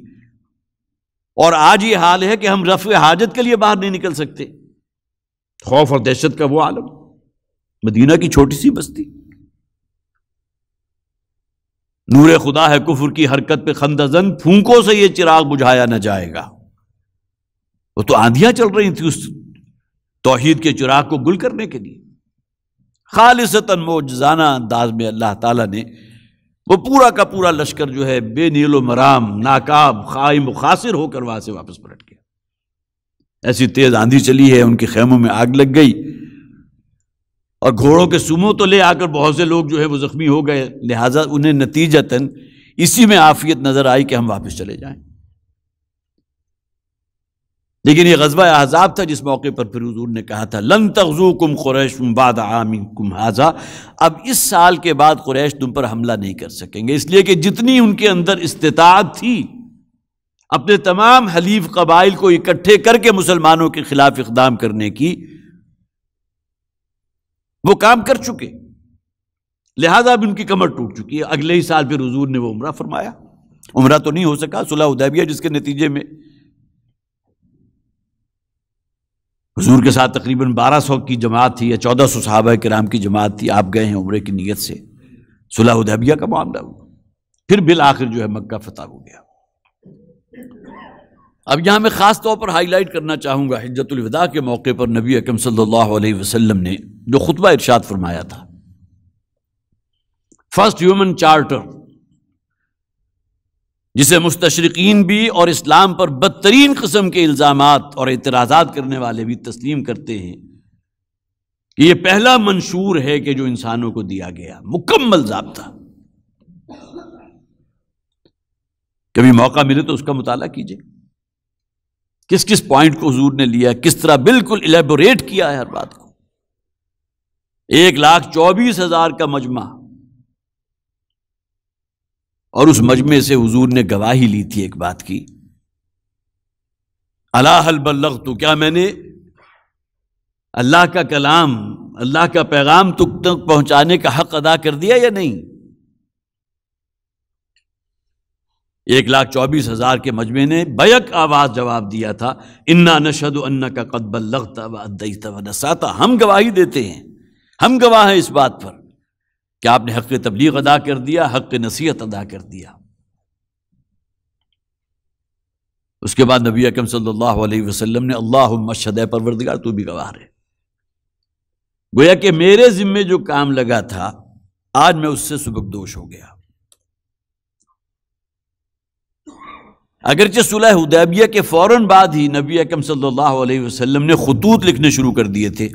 اور آج یہ حال ہے کہ ہم رفع حاجت کے لیے باہر نہیں نکل سکتے. خوف اور دہشت کا وہ عالم، مدینہ کی چھوٹی سی بستی. نور خدا ہے کفر کی حرکت پہ خندہ زن، پھونکوں سے یہ چراغ بجھایا نہ جائے گا. وہ تو آندھیاں چل رہی تھی اس توحید کے چراغ کو گل کرنے کے لیے. خالصتاً معجزانہ انداز میں اللہ تعالیٰ نے وہ پورا کا پورا لشکر جو ہے بے نیل و مرام، ناکاب، خائم و خاسر ہو کر وہاں سے واپس پلٹ گیا. ایسی تیز آندھی چلی ہے، ان کے خیموں میں آگ لگ گئی، اور گھوڑوں کے سموں تو لے آ کر بہت سے لوگ جو ہے وہ زخمی ہو گئے. لہٰذا انہیں نتیجتاً اسی میں عافیت نظر آئی کہ ہم واپس چلے جائیں. لیکن یہ غزوہ احزاب تھا جس موقع پر پھر حضور نے کہا تھا لن تغزوکم قریش بعد عامکم ھذا، اب اس سال کے بعد قریش تم پر حملہ نہیں کر سکیں گے، اس لیے کہ جتنی ان کے اندر استطاعت تھی اپنے تمام حلیف قبائل کو اکٹھے کر کے مسلمانوں کے خلاف اقدام کرنے کی، وہ کام کر چکے. لہذا اب ان کی کمر ٹوٹ چکی ہے. اگلے ہی سال پھر حضور نے وہ عمرہ فرمایا. عمرہ تو نہیں ہو سکا، صلح حدیبیہ جس کے نتیجے میں حضور کے ساتھ تقریباً 1200 کی جماعت تھی یا 1400 صحابہ کرام کی جماعت تھی، آپ گئے ہیں عمرے کی نیت سے، صلح حدیبیہ کا معاملہ ہوا، پھر بالآخر جو ہے مکہ فتح ہو گیا. اب یہاں میں خاص طور پر ہائی لائٹ کرنا چاہوں گا حجۃ الوداع کے موقع پر نبی اکرم صلی اللہ علیہ وسلم نے جو خطبہ ارشاد فرمایا تھا، فرسٹ ہیومن چارٹر، جسے مستشرقین بھی اور اسلام پر بدترین قسم کے الزامات اور اعتراضات کرنے والے بھی تسلیم کرتے ہیں کہ یہ پہلا منشور ہے کہ جو انسانوں کو دیا گیا مکمل ضابطہ. کبھی موقع ملے تو اس کا مطالعہ کیجئے، کس کس پوائنٹ کو حضور نے لیا، کس طرح بالکل الیبوریٹ کیا ہے ہر بات کو. 1,24,000 کا مجمع، اور اس مجمع سے حضور نے گواہی لی تھی ایک بات کی، الا هل بلغت، کیا میں نے اللہ کا کلام، اللہ کا پیغام تک پہنچانے کا حق ادا کر دیا یا نہیں. 1,24,000 کے مجمع نے بیک آواز جواب دیا تھا، انا نشہد انک قد بلغت وادیت ونصحت، ہم گواہی دیتے ہیں، ہم گواہ ہیں اس بات پر کہ آپ نے حق تبلیغ ادا کر دیا، حق نصیحت ادا کر دیا. اس کے بعد نبی اکرم صلی اللہ علیہ وسلم نے اللہم اشہد، اے پروردگار تو بھی گواہ رہے. گویا کہ میرے ذمے جو کام لگا تھا آج میں اس سے سبکدوش ہو گیا. اگرچہ صلح حدیبیہ کے فوراً بعد ہی نبی اکرم صلی اللہ علیہ وسلم نے خطوط لکھنے شروع کر دیے تھے،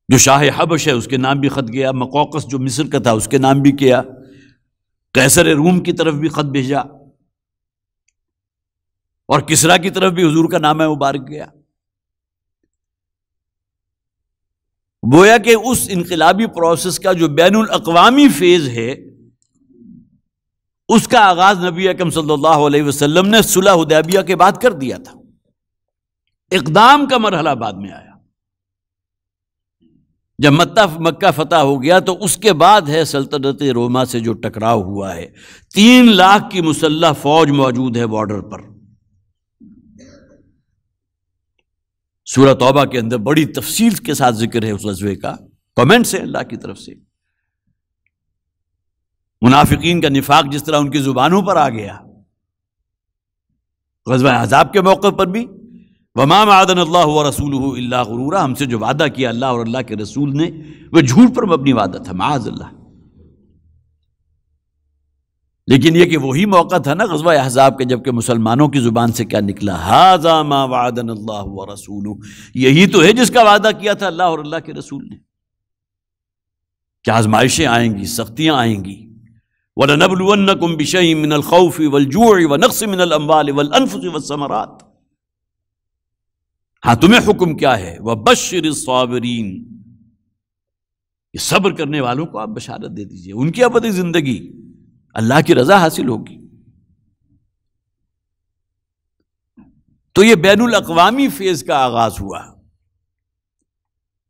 جو شاہ حبش ہے اس کے نام بھی خط گیا، مقوقس جو مصر کا تھا اس کے نام بھی کیا، قیصر روم کی طرف بھی خط بھیجا، اور کسریٰ کی طرف بھی حضور کا نام مبارک گیا. گویا کہ اس انقلابی پروسیس کا جو بین الاقوامی فیز ہے اس کا آغاز نبی اکرم صلی اللہ علیہ وسلم نے صلح حدیبیہ کے بعد کر دیا تھا. اقدام کا مرحلہ بعد میں آیا. جب مکہ فتح ہو گیا تو اس کے بعد ہے سلطنت روما سے جو ٹکراؤ ہوا ہے، 3 لاکھ کی مسلح فوج موجود ہے بارڈر پر۔ سورہ توبہ کے اندر بڑی تفصیل کے ساتھ ذکر ہے اس غزوے کا، کمنٹس ہیں اللہ کی طرف سے۔ منافقین کا نفاق جس طرح ان کی زبانوں پر آ گیا، غزوہ احزاب کے موقع پر بھی وَمَا وَعَدَنَا اللَّهُ وَرَسُولُهُ إِلَّا غُرُورًا، ہم سے جو وعدہ کیا اللہ اور اللہ کے رسول نے وہ جھوٹ پر مبنی وعدہ تھا، معاذ اللہ۔ لیکن یہ کہ وہی موقع تھا نا غزوہ احزاب کے، جبکہ مسلمانوں کی زبان سے کیا نکلا؟ هَذَا مَا وَعَدَنَا اللَّهُ وَرَسُولُهُ، یہی تو ہے جس کا وعدہ کیا تھا اللہ اور اللہ کے رسول نے۔ کیا آزمائشیں آئیں گی، سختیاں آئیں گی۔ وَلَنَبْلُوَنَّكُمْ بِشَيْءٍ مِّنَ الْخَوْفِ وَالْجُوعِ وَنَقْصٍ مِّنَ الْأَمْوَالِ وَالْأَنفُسِ وَالثَّمَرَاتِ، ہاں تمہیں حکم کیا ہے؟ وَبَشِّرِ الصَّابِرِينَ، یہ صبر کرنے والوں کو آپ بشارت دے دیجئے، ان کی ابدی زندگی اللہ کی رضا حاصل ہوگی۔ تو یہ بین الاقوامی فیز کا آغاز ہوا،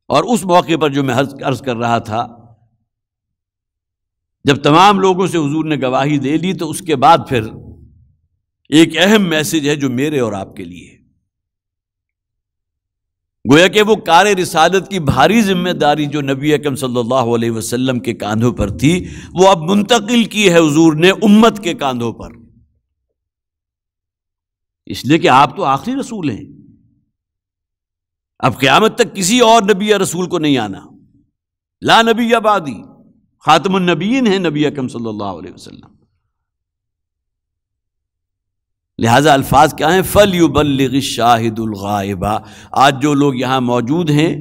اور اس موقع پر جو میں عرض کر رہا تھا، جب تمام لوگوں سے حضور نے گواہی دے لی تو اس کے بعد پھر ایک اہم میسج ہے جو میرے اور آپ کے لیے ہے۔ گویا کہ وہ کار رسالت کی بھاری ذمہ داری جو نبی اکرم صلی اللہ علیہ وسلم کے کاندھوں پر تھی، وہ اب منتقل کی ہے حضور نے امت کے کاندھوں پر، اس لیے کہ آپ تو آخری رسول ہیں، اب قیامت تک کسی اور نبی یا رسول کو نہیں آنا، لا نبی بعدی، خاتم النبیین ہیں نبی اکرم صلی اللہ علیہ وسلم۔ لہذا الفاظ کیا ہیں؟ فَلْيُبَلِّغِ الشَّاهِدُ الْغَائِبَ، آج جو لوگ یہاں موجود ہیں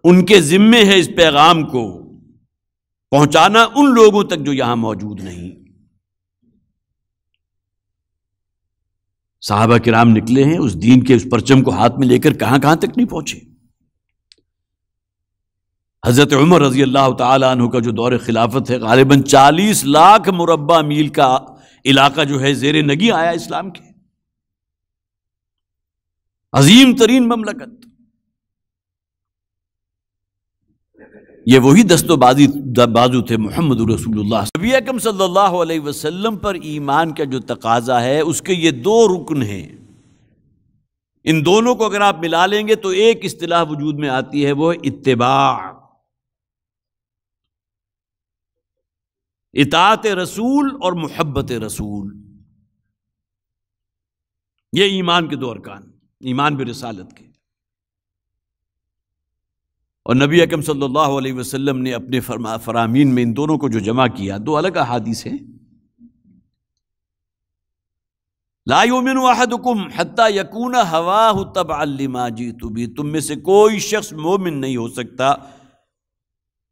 ان کے ذمے ہے اس پیغام کو پہنچانا ان لوگوں تک جو یہاں موجود نہیں۔ صحابہ کرام نکلے ہیں اس دین کے اس پرچم کو ہاتھ میں لے کر، کہاں کہاں تک نہیں پہنچے۔ حضرت عمر رضی اللہ تعالیٰ عنہ کا جو دور خلافت ہے، غالباً 40 لاکھ مربع میل کا علاقہ جو ہے زیر نگی آیا اسلام کے، عظیم ترین مملکت۔ یہ وہی دست و بازو تھے محمد رسول اللہ۔ نبی اکرم صلی اللہ علیہ وسلم پر ایمان کا جو تقاضا ہے اس کے یہ 2 رکن ہیں، ان دونوں کو اگر آپ ملا لیں گے تو ایک اصطلاح وجود میں آتی ہے، وہ اتباع، اطاعت رسول اور محبت رسول۔ یہ ایمان کے 2 ارکان، ایمان برسالت کے۔ اور نبی اکرم صلی اللہ علیہ وسلم نے اپنے فرامین میں ان دونوں کو جو جمع کیا، 2 الگ احادیث ہیں۔ لا یؤمن احدکم حتی یکون ہواہ تبعا لما جئت بہ، تم میں سے کوئی شخص مومن نہیں ہو سکتا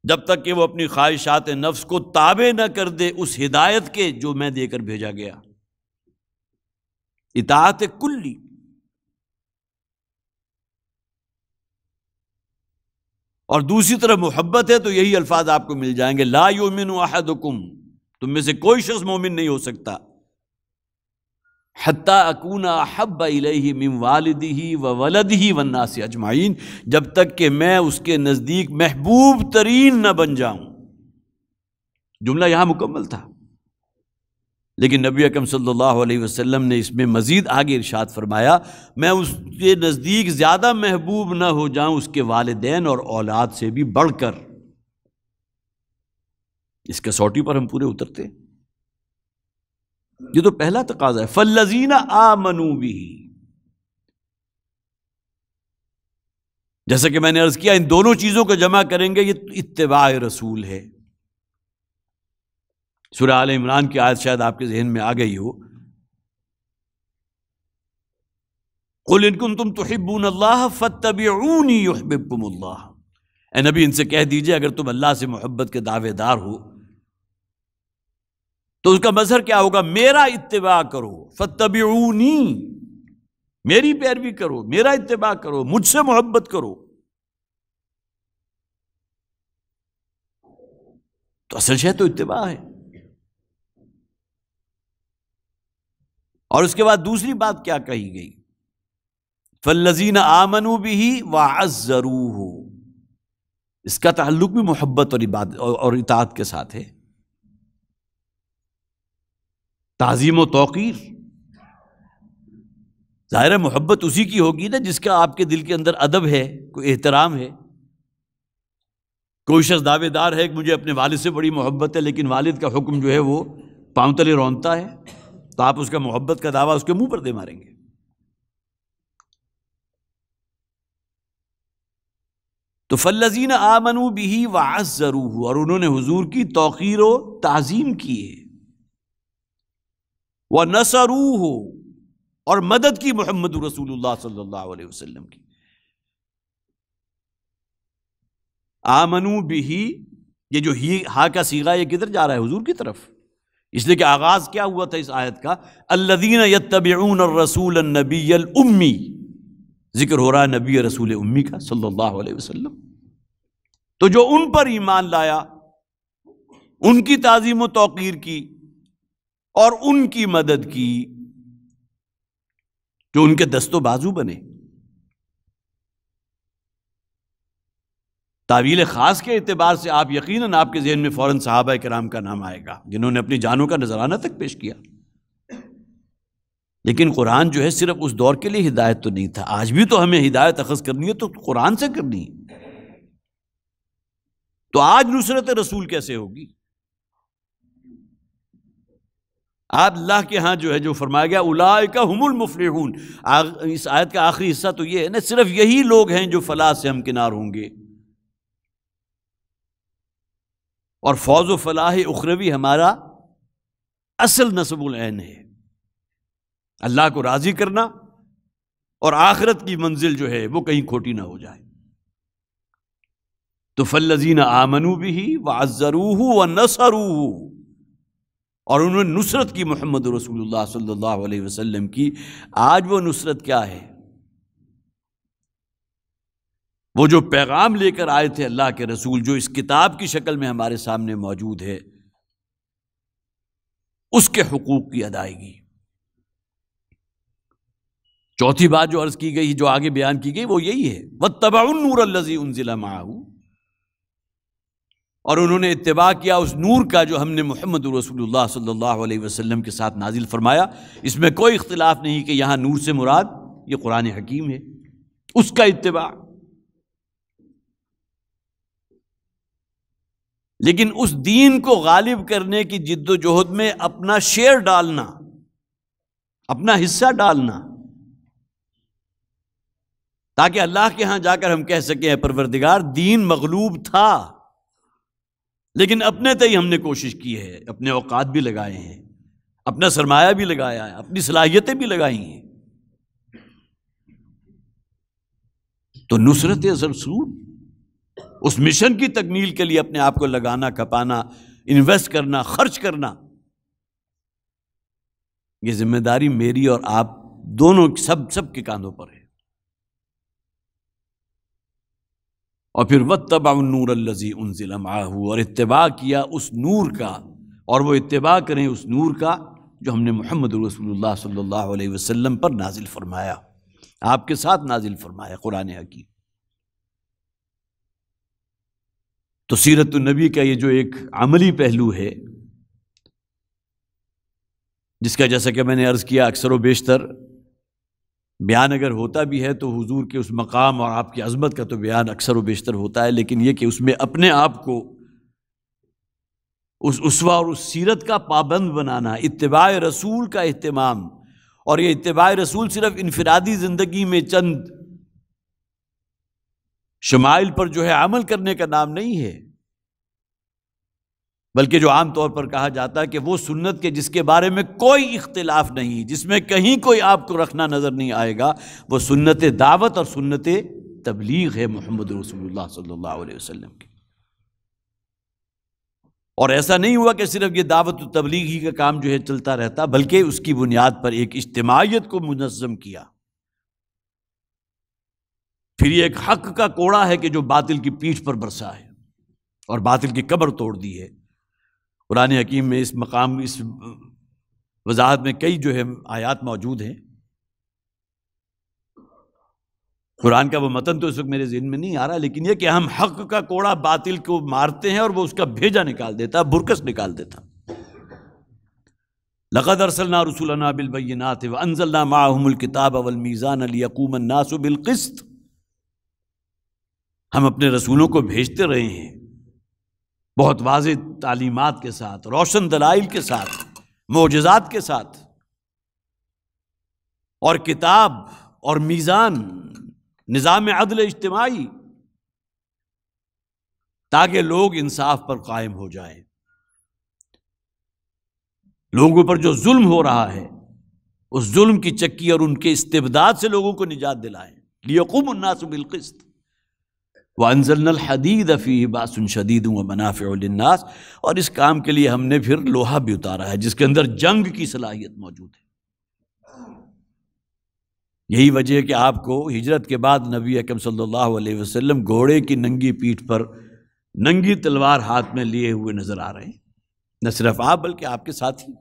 جب تک کہ وہ اپنی خواہشات نفس کو تابع نہ کر دے اس ہدایت کے جو میں دے کر بھیجا گیا، اطاعت کلی۔ اور دوسری طرف محبت ہے تو یہی الفاظ آپ کو مل جائیں گے، لا یؤمن احدکم، تم میں سے کوئی شخص مومن نہیں ہو سکتا حتی اکون احب الیہ من والدہ وولدہ والناس اجمعین، جب تک کہ میں اس کے نزدیک محبوب ترین نہ بن جاؤں۔ جملہ یہاں مکمل تھا، لیکن نبی اکرم صلی اللہ علیہ وسلم نے اس میں مزید آگے ارشاد فرمایا، میں اس کے نزدیک زیادہ محبوب نہ ہو جاؤں اس کے والدین اور اولاد سے بھی بڑھ کر۔ اس کسوٹی پر ہم پورے اترتے ہیں۔ یہ تو پہلا تقاضا ہے، فالذین آمنوا بہ، جیسا کہ میں نے عرض کیا ان دونوں چیزوں کو جمع کریں گے یہ اتباع رسول ہے۔ سورہ آل عمران کی آیت شاید آپ کے ذہن میں آ گئی ہو، قل ان کنتم تحبون اللہ فاتبعونی یحببکم اللہ، اے نبی ان سے کہہ دیجئے اگر تم اللہ سے محبت کے دعوے دار ہو تو اس کا مظہر کیا ہوگا؟ میرا اتباع کرو، فاتبعونی، میری پیروی کرو، میرا اتباع کرو، مجھ سے محبت کرو۔ تو اصل شے تو اتباع ہے۔ اور اس کے بعد دوسری بات کیا کہی گئی؟ فالذین آمنوا بہ وعزروہ، اس کا تعلق بھی محبت اور عبادت اور اطاعت کے ساتھ ہے. تعظیم و توقیر، ظاہر ہے محبت اسی کی ہوگی نا جس کا آپ کے دل کے اندر ادب ہے، کوئی احترام ہے. کوئی شخص دعوے دار ہے کہ مجھے اپنے والد سے بڑی محبت ہے، لیکن والد کا حکم جو ہے وہ پاؤں تلے رونتا ہے، تو آپ اس کا محبت کا دعویٰ اس کے منہ پر دے ماریں گے. تو فالذین آمنوا بہ وعزروہ، اور انہوں نے حضور کی توقیر و تعظیم کی ہے. ونصروہ، اور مدد کی محمد رسول اللہ صلی اللہ علیہ وسلم کی. آمنوا بہ، یہ جو ہا کا صیغہ یہ کدھر جا رہا ہے؟ حضور کی طرف. اس لیے کہ آغاز کیا ہوا تھا اس آیت کا؟ الذین یتبعون الرسول النبی الامی، ذکر ہو رہا ہے نبی رسول امی کا صلی اللہ علیہ وسلم. تو جو ان پر ایمان لایا، ان کی تعظیم و توقیر کی اور ان کی مدد کی، جو ان کے دست و بازو بنے. تعویل خاص کے اعتبار سے آپ یقیناً آپ کے ذہن میں فوراً صحابہ کرام کا نام آئے گا جنہوں نے اپنی جانوں کا نذرانہ تک پیش کیا. لیکن قرآن جو ہے صرف اس دور کے لیے ہدایت تو نہیں تھا، آج بھی تو ہمیں ہدایت اخذ کرنی ہے تو قرآن سے کرنی ہے. تو آج نصرت رسول کیسے ہوگی؟ آپ اللہ کے ہاں جو ہے جو فرمایا گیا اولئک هم المفلحون، اس آیت کا آخری حصہ تو یہ ہے نا، صرف یہی لوگ ہیں جو فلاح سے ہمکنار ہوں گے. اور فوز و فلاح اخروی ہمارا اصل نصب العین ہے، اللہ کو راضی کرنا، اور آخرت کی منزل جو ہے وہ کہیں کھوٹی نہ ہو جائے. تو فالذین آمنوا بہ وعزروہ ونصروہ، اور انہوں نے نصرت کی محمد رسول اللہ صلی اللہ علیہ وسلم کی. آج وہ نصرت کیا ہے؟ وہ جو پیغام لے کر آئے تھے اللہ کے رسول، جو اس کتاب کی شکل میں ہمارے سامنے موجود ہے، اس کے حقوق کی ادائیگی. چوتھی بات جو عرض کی گئی، جو آگے بیان کی گئی، وہ یہی ہے واتبعوا النور الذی انزل معہ، اور انہوں نے اتباع کیا اس نور کا جو ہم نے محمد رسول اللہ صلی اللہ علیہ وسلم کے ساتھ نازل فرمایا. اس میں کوئی اختلاف نہیں کہ یہاں نور سے مراد یہ قرآن حکیم ہے، اس کا اتباع. لیکن اس دین کو غالب کرنے کی جد و جہد میں اپنا شیئر ڈالنا، اپنا حصہ ڈالنا، تاکہ اللہ کے ہاں جا کر ہم کہہ سکیں پروردگار دین مغلوب تھا، لیکن اپنے تئیں ہم نے کوشش کی ہے، اپنے اوقات بھی لگائے ہیں، اپنا سرمایہ بھی لگایا ہے، اپنی صلاحیتیں بھی لگائی ہیں. تو نصرت رسول، اس مشن کی تکمیل کے لیے اپنے آپ کو لگانا، کھپانا، انویسٹ کرنا، خرچ کرنا، یہ ذمہ داری میری اور آپ دونوں سب کے کاندھوں پر ہے. اور پھر واتبعوا النور الذی انزل معہ، اور اتباع کیا اس نور کا، اور وہ اتباع کریں اس نور کا جو ہم نے محمد رسول اللہ صلی اللہ علیہ وسلم پر نازل فرمایا، آپ کے ساتھ نازل فرمایا قرآن حکیم. تو سیرت النبی کا یہ جو ایک عملی پہلو ہے، جس کا جیسا کہ میں نے عرض کیا اکثر و بیشتر بیان اگر ہوتا بھی ہے تو حضور کے اس مقام اور آپ کی عظمت کا تو بیان اکثر و بیشتر ہوتا ہے، لیکن یہ کہ اس میں اپنے آپ کو اس اسوہ اور اس سیرت کا پابند بنانا، اتباع رسول کا اہتمام. اور یہ اتباع رسول صرف انفرادی زندگی میں چند شمائل پر جو ہے عمل کرنے کا نام نہیں ہے، بلکہ جو عام طور پر کہا جاتا ہے کہ وہ سنت کے جس کے بارے میں کوئی اختلاف نہیں، جس میں کہیں کوئی آپ کو رکھنا نظر نہیں آئے گا، وہ سنت دعوت اور سنت تبلیغ ہے محمد رسول اللہ صلی اللہ علیہ وسلم کی. اور ایسا نہیں ہوا کہ صرف یہ دعوت و تبلیغ ہی کا کام جو ہے چلتا رہتا، بلکہ اس کی بنیاد پر ایک اجتماعیت کو منظم کیا. پھر یہ ایک حق کا کوڑا ہے کہ جو باطل کی پیٹھ پر برسا ہے اور باطل کی کمر توڑ دی ہے. قرآن حکیم میں اس مقام، اس وضاحت میں کئی جو ہے آیات موجود ہیں. قرآن کا وہ متن تو اس وقت میرے ذہن میں نہیں آ رہا، لیکن یہ کہ ہم حق کا کوڑا باطل کو مارتے ہیں اور وہ اس کا بھیجا نکال دیتا، برکس نکال دیتا۔ لقد ارسلنا رسولنا بالبینات وانزلنا معهم الکتاب والمیزان لیقوم الناس بالقسط۔ ہم اپنے رسولوں کو بھیجتے رہے ہیں بہت واضح تعلیمات کے ساتھ، روشن دلائل کے ساتھ، معجزات کے ساتھ، اور کتاب اور میزان، نظام عدل اجتماعی، تاکہ لوگ انصاف پر قائم ہو جائیں، لوگوں پر جو ظلم ہو رہا ہے اس ظلم کی چکی اور ان کے استبداد سے لوگوں کو نجات دلائیں۔ لیقوم الناس بالقسط وانزلنا الحدید فیہ باس شدید ومنافع للناس، اور اس کام کے لیے ہم نے پھر لوہا بھی اتارا ہے جس کے اندر جنگ کی صلاحیت موجود ہے۔ یہی وجہ ہے کہ آپ کو ہجرت کے بعد نبی اکرم صلی اللہ علیہ وسلم گھوڑے کی ننگی پیٹھ پر ننگی تلوار ہاتھ میں لیے ہوئے نظر آ رہے ہیں، نہ صرف آپ بلکہ آپ کے ساتھی،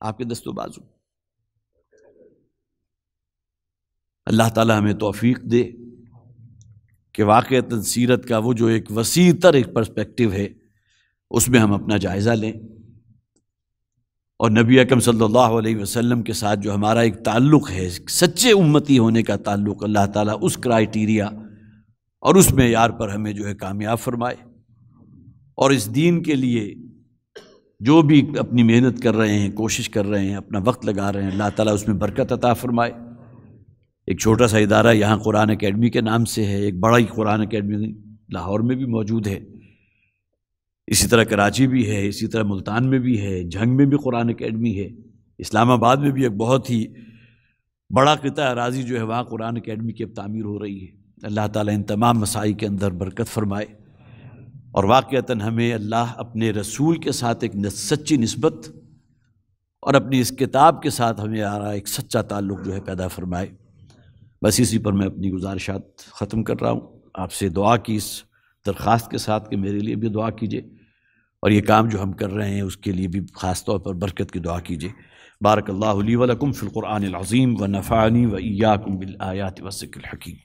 آپ کے دست و بازو۔ اللہ تعالی ہمیں توفیق دے کہ واقعتاً سیرت کا وہ جو ایک وسیع تر ایک پرسپیکٹیو ہے اس میں ہم اپنا جائزہ لیں، اور نبی اکرم صلی اللہ علیہ وسلم کے ساتھ جو ہمارا ایک تعلق ہے، سچے امتی ہونے کا تعلق، اللہ تعالیٰ اس کرائیٹیریا اور اس معیار پر ہمیں جو ہے کامیاب فرمائے، اور اس دین کے لیے جو بھی اپنی محنت کر رہے ہیں، کوشش کر رہے ہیں، اپنا وقت لگا رہے ہیں، اللہ تعالیٰ اس میں برکت عطا فرمائے۔ ایک چھوٹا سا ادارہ یہاں قرآن اکیڈمی کے نام سے ہے، ایک بڑا ہی قرآن اکیڈمی لاہور میں بھی موجود ہے، اسی طرح کراچی بھی ہے، اسی طرح ملتان میں بھی ہے، جھنگ میں بھی قرآن اکیڈمی ہے، اسلام آباد میں بھی ایک بہت ہی بڑا قطعہ اراضی جو ہے وہاں قرآن اکیڈمی کی اب تعمیر ہو رہی ہے۔ اللہ تعالیٰ ان تمام مساعی کے اندر برکت فرمائے، اور واقعتاً ہمیں اللہ اپنے رسول کے ساتھ ایک سچی نسبت اور اپنی اس کتاب کے ساتھ ہمیں آ رہا ایک سچا تعلق جو ہے پیدا فرمائے۔ بس اسی پر میں اپنی گزارشات ختم کر رہا ہوں، آپ سے دعا کی اس درخواست کے ساتھ کہ میرے لیے بھی دعا کیجیے، اور یہ کام جو ہم کر رہے ہیں اس کے لیے بھی خاص طور پر برکت کی دعا کیجیے۔ بارک اللہ لی ولکم فی القرآن العظیم ونفعنی وإیاکم بالآیات والذکر الحکیم۔